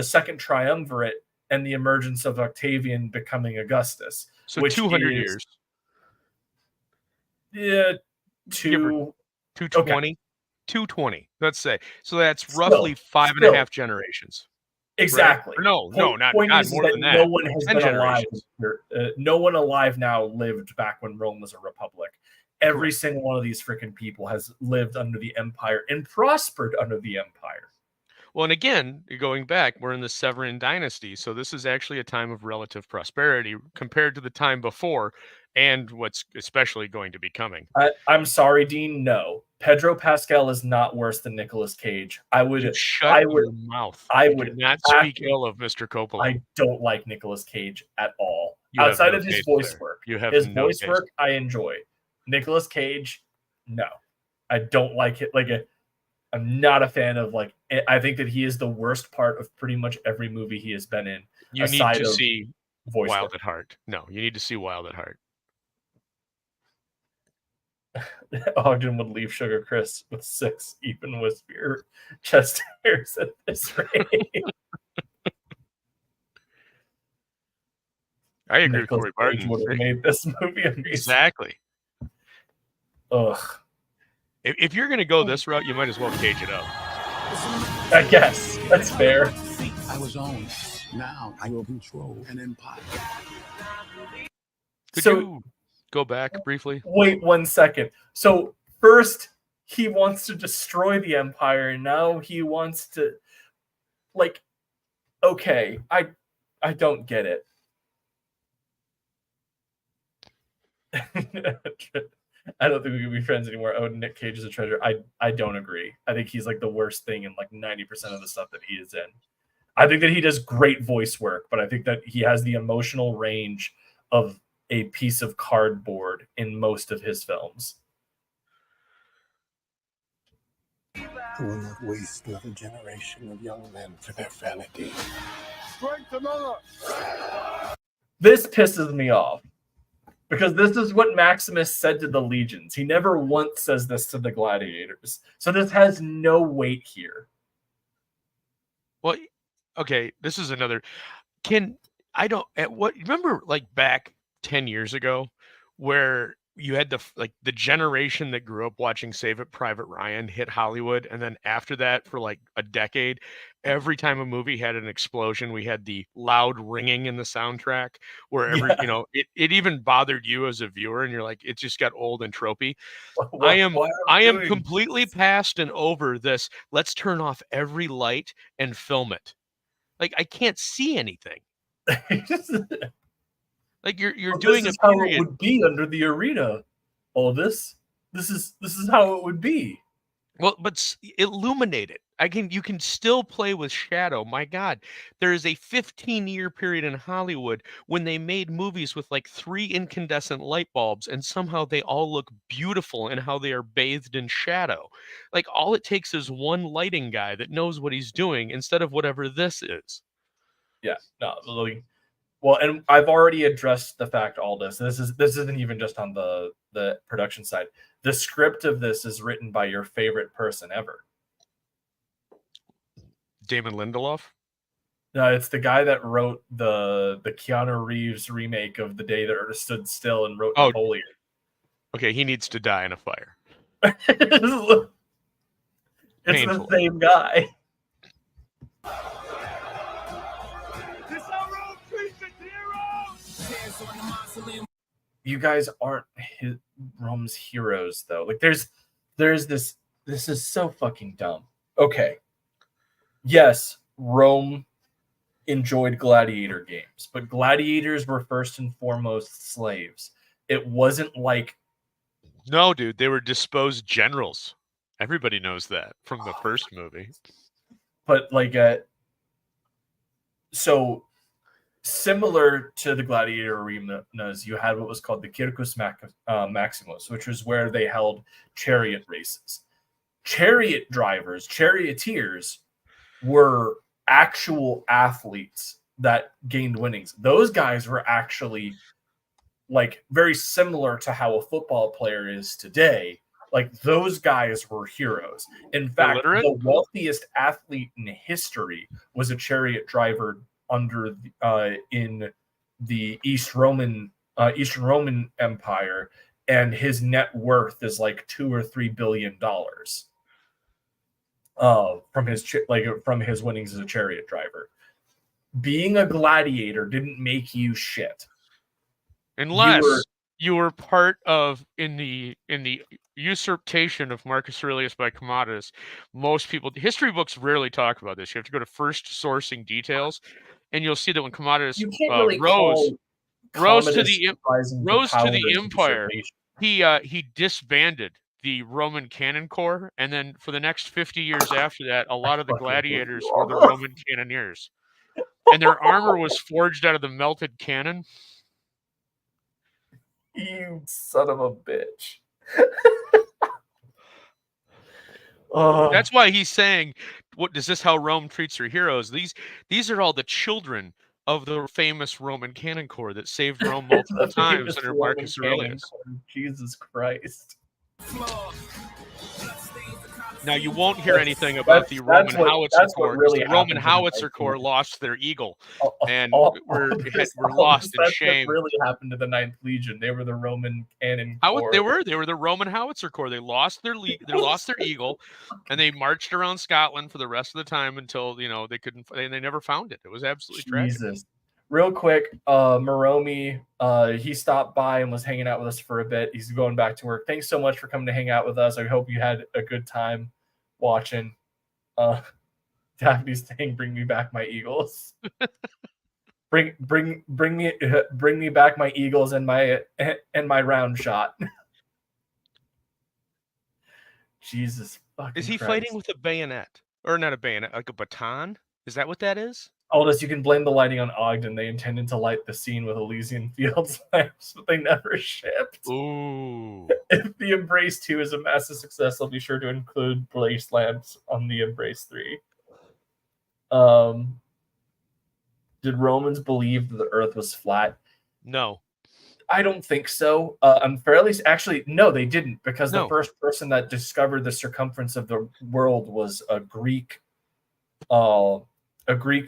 [SPEAKER 3] second triumvirate and the emergence of Octavian becoming Augustus.
[SPEAKER 9] So 200 years.
[SPEAKER 3] Yeah,
[SPEAKER 9] 220. Okay. 220, let's say. So that's
[SPEAKER 3] Still,
[SPEAKER 9] roughly 5.5 generations.
[SPEAKER 3] Exactly.
[SPEAKER 9] Right? No, not more than that.
[SPEAKER 3] No one has been alive. No one alive now lived back when Rome was a republic. Every single one of these freaking people has lived under the empire and prospered under the empire.
[SPEAKER 9] Well, and again, going back, we're in the Severan dynasty, so this is actually a time of relative prosperity compared to the time before and what's especially going to be coming.
[SPEAKER 3] I'm sorry, Dean. No, Pedro Pascal is not worse than Nicolas Cage.
[SPEAKER 9] Shut your mouth.
[SPEAKER 3] I would
[SPEAKER 9] not speak ill of Mr. Coppola.
[SPEAKER 3] I don't like Nicolas Cage at all. Outside of his voice work, voice work I enjoy. Nicolas Cage, no, I don't like it. I'm not a fan of I think that he is the worst part of pretty much every movie he has been in.
[SPEAKER 9] You need to see Wild at Heart. No, you need to see Wild at Heart.
[SPEAKER 3] Ogden would leave Sugar Chris with 6, even with your chest hairs at this rate.
[SPEAKER 9] I agree
[SPEAKER 3] Nicolas
[SPEAKER 9] with Corey
[SPEAKER 3] Cage
[SPEAKER 9] Barton.
[SPEAKER 3] would have made this movie amazing.
[SPEAKER 9] Exactly.
[SPEAKER 3] Ugh.
[SPEAKER 9] If you're going to go this route, you might as well cage it up.
[SPEAKER 3] I guess. That's fair.
[SPEAKER 10] I was owned. Now I will control an empire.
[SPEAKER 9] Could you go back briefly?
[SPEAKER 3] Wait 1 second. So first he wants to destroy the Empire, and now he wants to, like, okay, I don't get it. I don't think we can be friends anymore. Oh, Nick Cage is a treasure. I don't agree. I think he's like the worst thing in like 90% of the stuff that he is in. I think that he does great voice work, but I think that he has the emotional range of a piece of cardboard in most of his films.
[SPEAKER 7] I will not waste another generation of young men for their vanity.
[SPEAKER 8] Strength and honor.
[SPEAKER 3] This pisses me off. Because this is what Maximus said to the legions. He never once says this to the gladiators. So this has no weight here.
[SPEAKER 9] Well, okay, this is another. Remember like back 10 years ago where you had the generation that grew up watching Save It Private Ryan hit Hollywood, and then after that for like a decade, every time a movie had an explosion, we had the loud ringing in the soundtrack where it even bothered you as a viewer, and you're like, it just got old and tropey. I am completely past and over this. Let's turn off every light and film it. Like, I can't see anything. Like you're doing
[SPEAKER 3] this is
[SPEAKER 9] a
[SPEAKER 3] how
[SPEAKER 9] period.
[SPEAKER 3] it would be under the arena. All this is how it would be.
[SPEAKER 9] Well, but illuminate it. You can still play with shadow. My God, there is a 15-year period in Hollywood when they made movies with like 3 incandescent light bulbs, and somehow they all look beautiful in how they are bathed in shadow. Like, all it takes is one lighting guy that knows what he's doing instead of whatever this is.
[SPEAKER 3] Yeah, no, really. Well, and I've already addressed the fact all this. This isn't even just on the production side. The script of this is written by your favorite person ever.
[SPEAKER 9] Damon Lindelof?
[SPEAKER 3] No, it's the guy that wrote the Keanu Reeves remake of The Day That Earth Stood Still and wrote Napoleon.
[SPEAKER 9] Okay, he needs to die in a fire.
[SPEAKER 3] It's the same guy. You guys aren't Rome's heroes, though. Like, there's this. This is so fucking dumb. Okay. Yes, Rome enjoyed gladiator games, but gladiators were first and foremost slaves. It wasn't like...
[SPEAKER 9] No, dude, they were disposed generals. Everybody knows that from the first movie.
[SPEAKER 3] But like, so similar to the gladiator arenas, you had what was called the Circus Maximus, which was where they held chariot races. Chariot drivers, charioteers, were actual athletes that gained winnings. Those guys were actually like very similar to how a football player is today. Like, those guys were heroes. In fact, the wealthiest athlete in history was a chariot driver under in the Eastern Roman Empire, and his net worth is like $2 or $3 billion from his winnings as a chariot driver. Being a gladiator didn't make you shit,
[SPEAKER 9] unless you were part of in the usurpation of Marcus Aurelius by Commodus. Most people, history books rarely talk about this. You have to go to first sourcing details, and you'll see that when Commodus rose to the empire, he disbanded the Roman Cannon Corps, and then for the next 50 years after that, a lot of the gladiators were the Roman cannoneers, and their armor was forged out of the melted cannon.
[SPEAKER 3] You son of a bitch.
[SPEAKER 9] That's why he's saying, "What is this? How Rome treats her heroes? These are all the children of the famous Roman Cannon Corps that saved Rome multiple times under Marcus Aurelius."
[SPEAKER 3] Jesus Christ!
[SPEAKER 9] Now you won't hear anything about the Roman Howitzer Corps.
[SPEAKER 3] Really,
[SPEAKER 9] the Roman Howitzer Corps lost their eagle, and we're lost in
[SPEAKER 3] that's
[SPEAKER 9] shame.
[SPEAKER 3] What really happened to the 9th Legion? They were the Roman cannon corps.
[SPEAKER 9] They were the Roman Howitzer Corps. They lost their eagle, and they marched around Scotland for the rest of the time until they couldn't. They never found it. It was absolutely tragic.
[SPEAKER 3] Real quick, Moromi, he stopped by and was hanging out with us for a bit. He's going back to work. Thanks so much for coming to hang out with us. I hope you had a good time watching. Daphne's saying, "Bring me back my Eagles." bring me back my Eagles and my round shot. Jesus fucking
[SPEAKER 13] Is he
[SPEAKER 3] Christ.
[SPEAKER 13] fighting with a bayonet? Or not a bayonet, like a baton? Is that what that is?
[SPEAKER 3] Aldous, you can blame the lighting on Ogden. They intended to light the scene with Elysian Fields lamps, but they never shipped.
[SPEAKER 13] Ooh.
[SPEAKER 3] If the Embrace 2 is a massive success, they'll be sure to include blaze lamps on the Embrace 3. Did Romans believe that the Earth was flat?
[SPEAKER 13] No.
[SPEAKER 3] I don't think so. No, they didn't, because the first person that discovered the circumference of the world was a Greek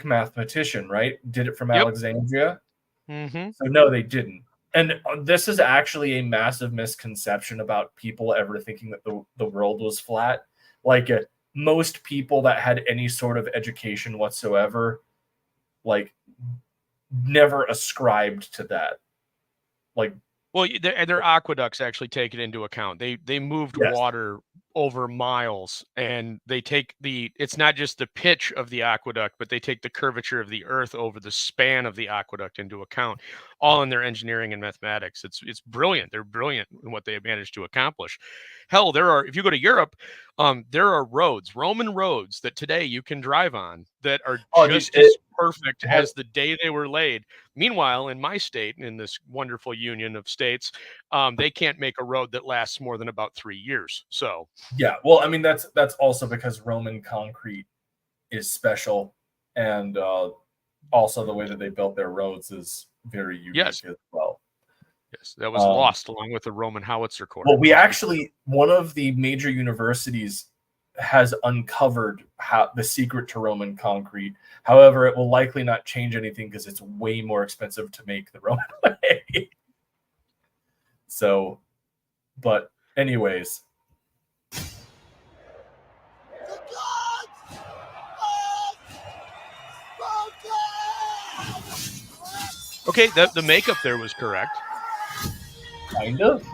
[SPEAKER 3] mathematician, right? Did it from Alexandria.
[SPEAKER 13] Mm-hmm.
[SPEAKER 3] So no, they didn't. And this is actually a massive misconception about people ever thinking that the world was flat. Like most people that had any sort of education whatsoever, like, never ascribed to that. Like,
[SPEAKER 13] well, their aqueducts actually take it into account. They moved water over miles, and they take it's not just the pitch of the aqueduct, but they take the curvature of the earth over the span of the aqueduct into account, all in their engineering and mathematics. It's brilliant. They're brilliant in what they have managed to accomplish. Hell, if you go to Europe, there are Roman roads that today you can drive on that are just as perfect as the day they were laid. Meanwhile, in my state, in this wonderful union of states, they can't make a road that lasts more than about 3 years. So
[SPEAKER 3] yeah, well, I mean, that's also because Roman concrete is special, and also the way that they built their roads is very unique as well.
[SPEAKER 13] Yes, that was lost along with the Roman Howitzer Corps.
[SPEAKER 3] Well, one of the major universities has uncovered the secret to Roman concrete. However, it will likely not change anything because it's way more expensive to make the Roman way. So, but anyways.
[SPEAKER 13] Okay, the makeup there was correct.
[SPEAKER 3] Kind of.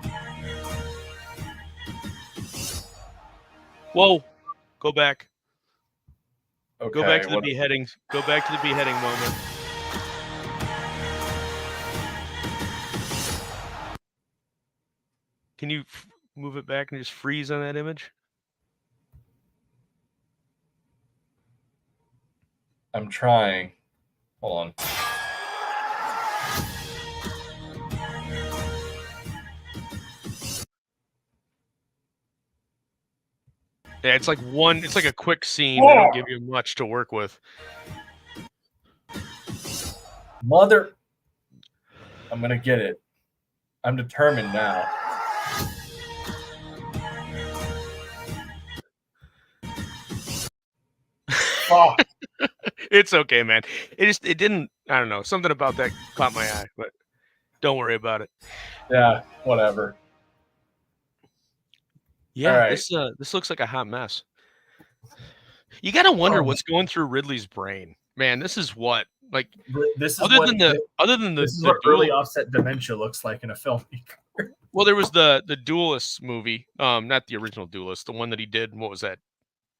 [SPEAKER 13] Whoa, go back.
[SPEAKER 3] Okay,
[SPEAKER 13] go back to the beheading. Go back to the beheading moment. Can you move it back and just freeze on that image?
[SPEAKER 3] I'm trying. Hold on.
[SPEAKER 13] Yeah, it's like a quick scene. They don't give you much to work with.
[SPEAKER 3] Mother, I'm gonna get it. I'm determined now.
[SPEAKER 13] Oh. It's okay, man. It didn't. I don't know. Something about that caught my eye, but don't worry about it.
[SPEAKER 3] Yeah, whatever.
[SPEAKER 13] Yeah, right. This looks like a hot mess. You gotta wonder what's going through Ridley's brain, man. This is what
[SPEAKER 3] this is
[SPEAKER 13] other than the
[SPEAKER 3] early offset dementia looks like in a filmmaker.
[SPEAKER 13] Well, there was the Duelists movie, not the original Duelist, the one that he did. What was that?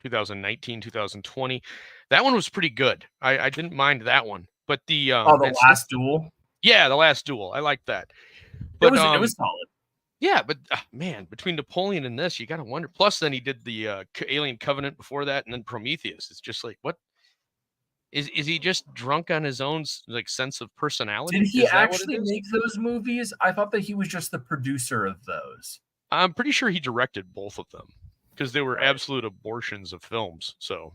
[SPEAKER 13] 2019, 2020. That one was pretty good. I didn't mind that one, but the
[SPEAKER 3] Last Duel.
[SPEAKER 13] Yeah, The Last Duel. I liked that. But
[SPEAKER 3] it was solid.
[SPEAKER 13] Yeah, but man, between Napoleon and this, you got to wonder. Plus, then he did the Alien Covenant before that, and then Prometheus. It's just like, what is he just drunk on his own sense of personality?
[SPEAKER 3] Did he actually make those movies? I thought that he was just the producer of those.
[SPEAKER 13] I'm pretty sure he directed both of them because they were absolute abortions of films. So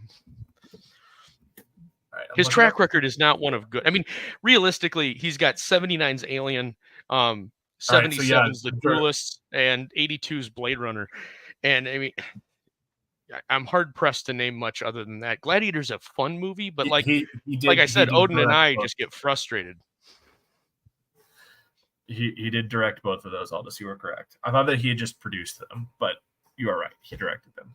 [SPEAKER 13] his track record is not one of good. I mean, realistically, he's got 79's Alien. 77's The
[SPEAKER 3] sure.
[SPEAKER 13] Duelists, and 82's Blade Runner. And I mean, I'm hard pressed to name much other than that. Gladiator's a fun movie, but like I said, Odin and I just get frustrated.
[SPEAKER 3] He did direct both of those. Aldous, you were correct. I thought that he had just produced them, but you are right. He directed them.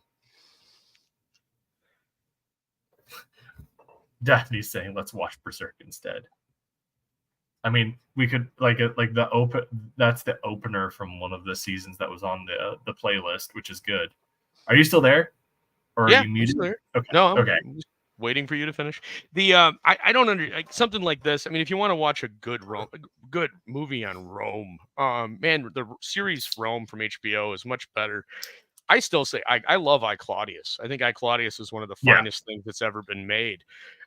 [SPEAKER 3] Daphne's saying, "Let's watch Berserk instead." I mean, we could like the open. That's the opener from one of the seasons that was on the playlist, which is good. Are you still there? Or
[SPEAKER 13] Yeah,
[SPEAKER 3] are you muted?
[SPEAKER 13] I'm still there.
[SPEAKER 3] Okay.
[SPEAKER 13] No, I'm
[SPEAKER 3] okay.
[SPEAKER 13] just waiting for you to finish. The I don't like something like this. I mean, if you want to watch a good movie on Rome, man, the series Rome from HBO is much better. I still say I love I, Claudius. I think I, Claudius is one of the finest things that's ever been made.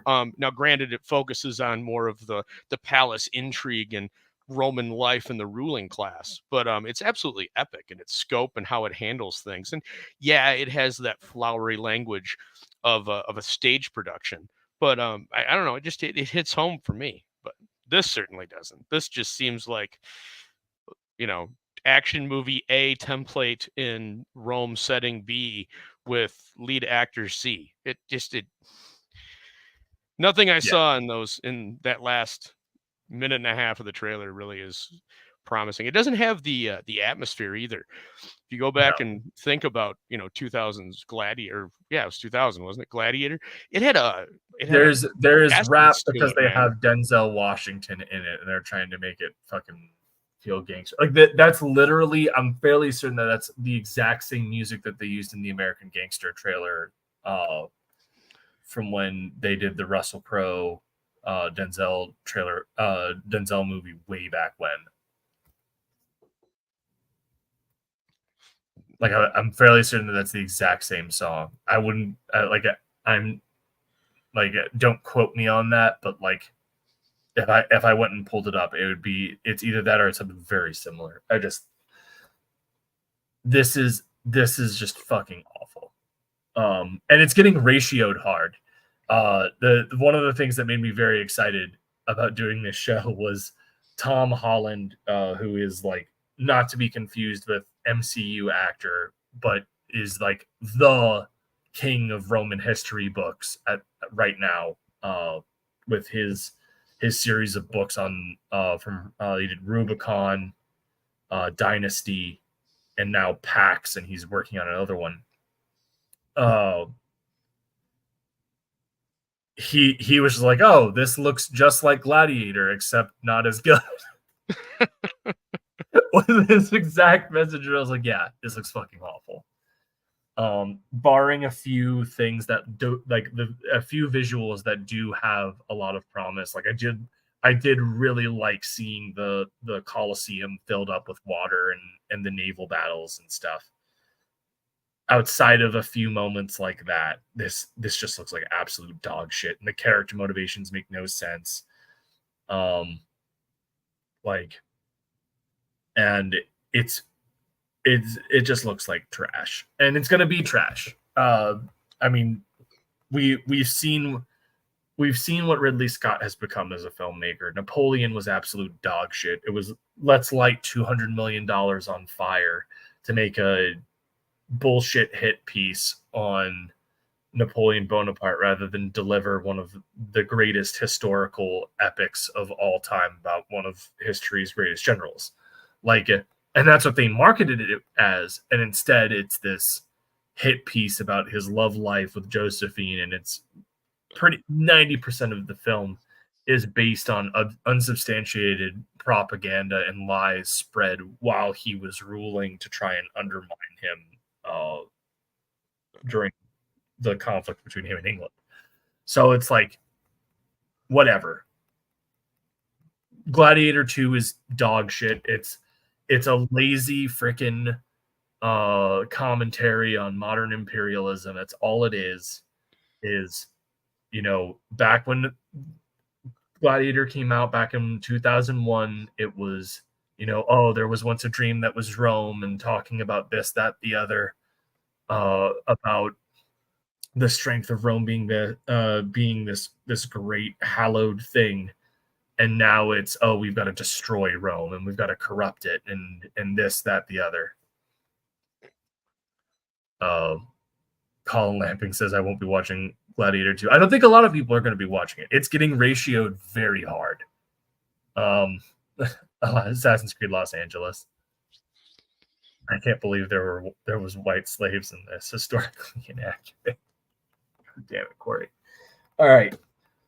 [SPEAKER 13] Now, granted, it focuses on more of the palace intrigue and Roman life and the ruling class, but it's absolutely epic in its scope and how it handles things. And yeah, it has that flowery language of a stage production, but I don't know. It hits home for me. But this certainly doesn't. This just seems like, action movie A template in Rome setting B with lead actor C. Nothing I saw in that last minute and a half of the trailer really is promising. It doesn't have the atmosphere either. If you go back and think about 2000's Gladiator, it was 2000, wasn't it? Gladiator. There is
[SPEAKER 3] rap because they have Denzel Washington in it, and they're trying to make it fucking feel gangster. Like that's literally, I'm fairly certain that that's the exact same music that they used in the American Gangster trailer from when they did the Russell Crowe Denzel trailer, Denzel movie way back when. Like I'm fairly certain that that's the exact same song. I'm like, don't quote me on that, but like if I went and pulled it up, it's either that or it's something very similar. This is just fucking awful. And it's getting ratioed hard. One of the things that made me very excited about doing this show was Tom Holland, who is like not to be confused with MCU actor, but is like the king of Roman history books right now, with his series of books on he did Rubicon, Dynasty, and now Pax, and he's working on another one. He was just like, oh, this looks just like Gladiator, except not as good. With this exact message, I was like, yeah, this looks fucking awful. Barring a few things that do, like a few visuals that do have a lot of promise. Like I did really like seeing the Colosseum filled up with water and the naval battles and stuff. Outside of a few moments like that, this just looks like absolute dog shit, and the character motivations make no sense. And it just looks like trash, and it's gonna be trash. I mean, we've seen what Ridley Scott has become as a filmmaker. Napoleon was absolute dog shit. It was, let's light $200 million on fire to make a bullshit hit piece on Napoleon Bonaparte rather than deliver one of the greatest historical epics of all time about one of history's greatest generals. And that's what they marketed it as, and instead it's this hit piece about his love life with Josephine, and it's pretty 90% of the film is based on unsubstantiated propaganda and lies spread while he was ruling to try and undermine him during the conflict between him and England. So it's like, whatever. Gladiator 2 is dog shit. It's a lazy freaking commentary on modern imperialism. That's all it is, back when Gladiator came out back in 2001, it was, there was once a dream that was Rome, and talking about this, that, the other, about the strength of Rome being this great hallowed thing. and now it's, oh, we've got to destroy Rome and we've got to corrupt it and this, that, the other. Colin Lamping says I won't be watching Gladiator 2. I don't think a lot of people are going to be watching it. It's getting ratioed very hard. Assassin's Creed Los Angeles. I can't believe there was white slaves in this. Historically inaccurate. God damn it, Corey. All right.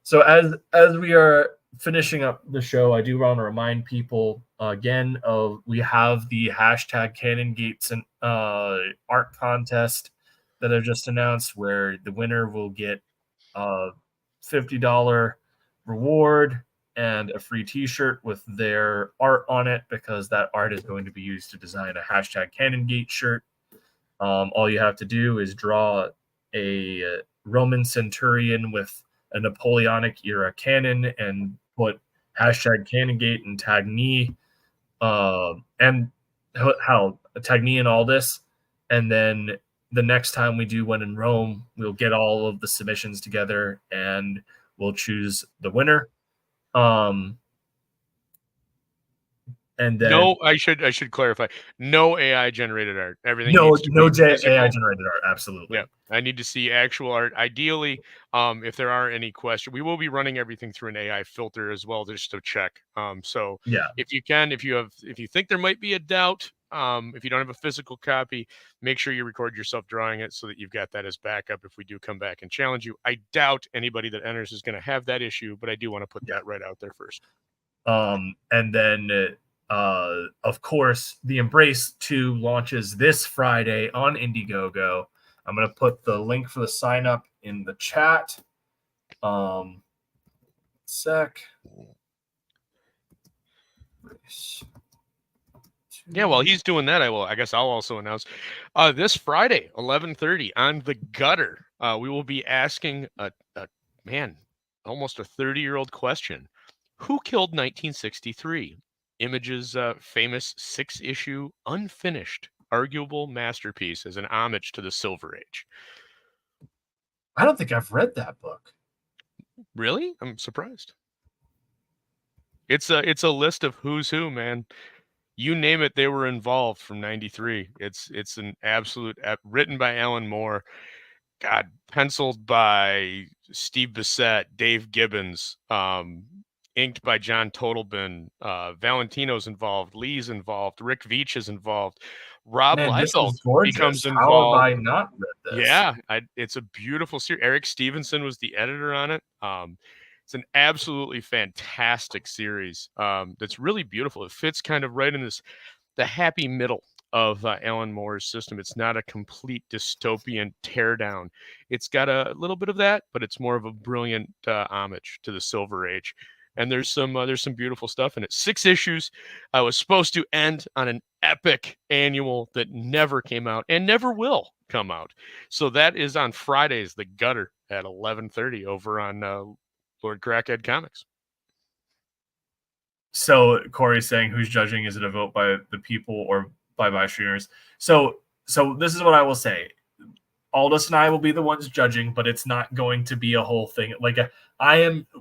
[SPEAKER 3] So as we are finishing up the show, I do want to remind people again of we have the hashtag Canon Gates and art contest that I just announced, where the winner will get a $50 reward and a free t-shirt with their art on it, because that art is going to be used to design a hashtag Canon Gate shirt. All you have to do is draw a Roman centurion with a Napoleonic era cannon and put hashtag Canon Gate and tag me and tag me in all this. And then the next time we do one in Rome, we'll get all of the submissions together and we'll choose the winner. And then
[SPEAKER 13] no, I should clarify. No AI generated art. Everything
[SPEAKER 3] no
[SPEAKER 13] needs to be
[SPEAKER 3] AI
[SPEAKER 13] physical.
[SPEAKER 3] generated art. Absolutely.
[SPEAKER 13] Yeah, I need to see actual art. Ideally, if there are any questions, we will be running everything through an AI filter as well, just to check. So
[SPEAKER 3] yeah,
[SPEAKER 13] if you think there might be a doubt, if you don't have a physical copy, make sure you record yourself drawing it so that you've got that as backup if we do come back and challenge you. I doubt anybody that enters is going to have that issue, but I do want to put that right out there first.
[SPEAKER 3] And then of course, the Embrace 2 launches this Friday on Indiegogo. I'm going to put the link for the sign up in the chat. Sec.
[SPEAKER 13] Yeah, while he's doing that, I guess I'll also announce this Friday, 11:30 on The Gutter. We will be asking almost a 30-year-old question. Who killed 1963? Image's famous 6-issue, unfinished, arguable masterpiece as an homage to the Silver Age.
[SPEAKER 3] I don't think I've read that book.
[SPEAKER 13] Really? I'm surprised. It's a list of who's who, man. You name it, they were involved from 93. It's an absolute, written by Alan Moore, God, penciled by Steve Bissett, Dave Gibbons, inked by John Totalbin. Valentino's involved, Lee's involved, Rick Veitch is involved, Rob Liefeld becomes involved.
[SPEAKER 3] How have I not read this?
[SPEAKER 13] Yeah, it's a beautiful series. Eric Stevenson was the editor on it. It's an absolutely fantastic series that's really beautiful. It fits kind of right in the happy middle of Alan Moore's system. It's not a complete dystopian teardown. It's got a little bit of that, but it's more of a brilliant homage to the Silver Age. And there's some beautiful stuff in it. 6 issues. I was supposed to end on an epic annual that never came out and never will come out. So that is on Fridays, The Gutter at 11:30 over on Lord Crackhead Comics.
[SPEAKER 3] So Corey's saying, who's judging? Is it a vote by the people or by streamers? So this is what I will say. Aldous and I will be the ones judging, but it's not going to be a whole thing. Like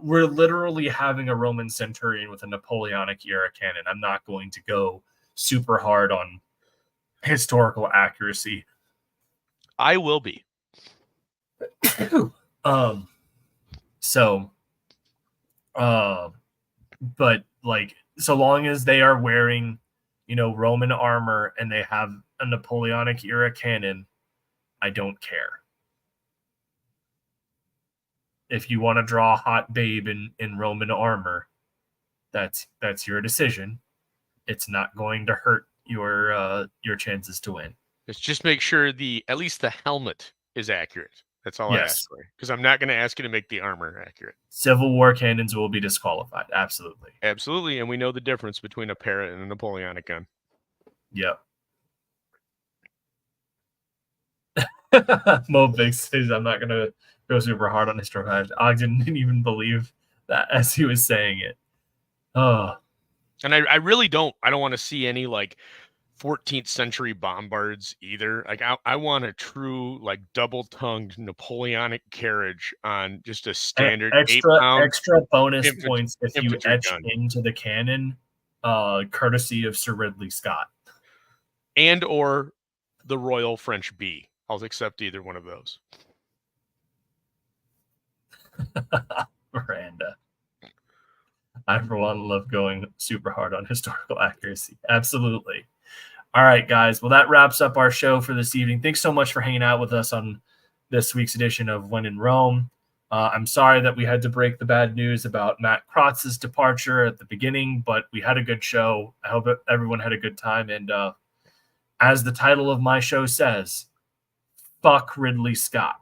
[SPEAKER 3] we're literally having a Roman centurion with a Napoleonic era cannon. I'm not going to go super hard on historical accuracy.
[SPEAKER 13] I will be.
[SPEAKER 3] But like, so long as they are wearing, Roman armor and they have a Napoleonic era cannon, I don't care. If you want to draw a hot babe in Roman armor, that's your decision. It's not going to hurt your chances to win.
[SPEAKER 13] Just make sure at least the helmet is accurate. That's all I ask for. Because I'm not going to ask you to make the armor accurate.
[SPEAKER 3] Civil War cannons will be disqualified. Absolutely.
[SPEAKER 13] Absolutely. And we know the difference between a parrot and a Napoleonic gun.
[SPEAKER 3] Yep. Mo Big says I'm not going to go super hard on historical. Ogden didn't even believe that as he was saying it. Oh.
[SPEAKER 13] And I really don't. I don't want to see any like 14th century bombards either. Like I want a true like double-tongued Napoleonic carriage on just a standard
[SPEAKER 3] extra bonus points if you
[SPEAKER 13] infantry
[SPEAKER 3] etch
[SPEAKER 13] gun.
[SPEAKER 3] into the cannon, courtesy of Sir Ridley Scott.
[SPEAKER 13] And or the Royal French Bee. I'll accept either one of those.
[SPEAKER 3] Miranda. I, for one, love going super hard on historical accuracy. Absolutely. All right, guys. Well, that wraps up our show for this evening. Thanks so much for hanging out with us on this week's edition of When in Rome. I'm sorry that we had to break the bad news about Matt Krotz's departure at the beginning, but we had a good show. I hope everyone had a good time. And as the title of my show says, fuck Ridley Scott.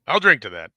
[SPEAKER 13] I'll drink to that.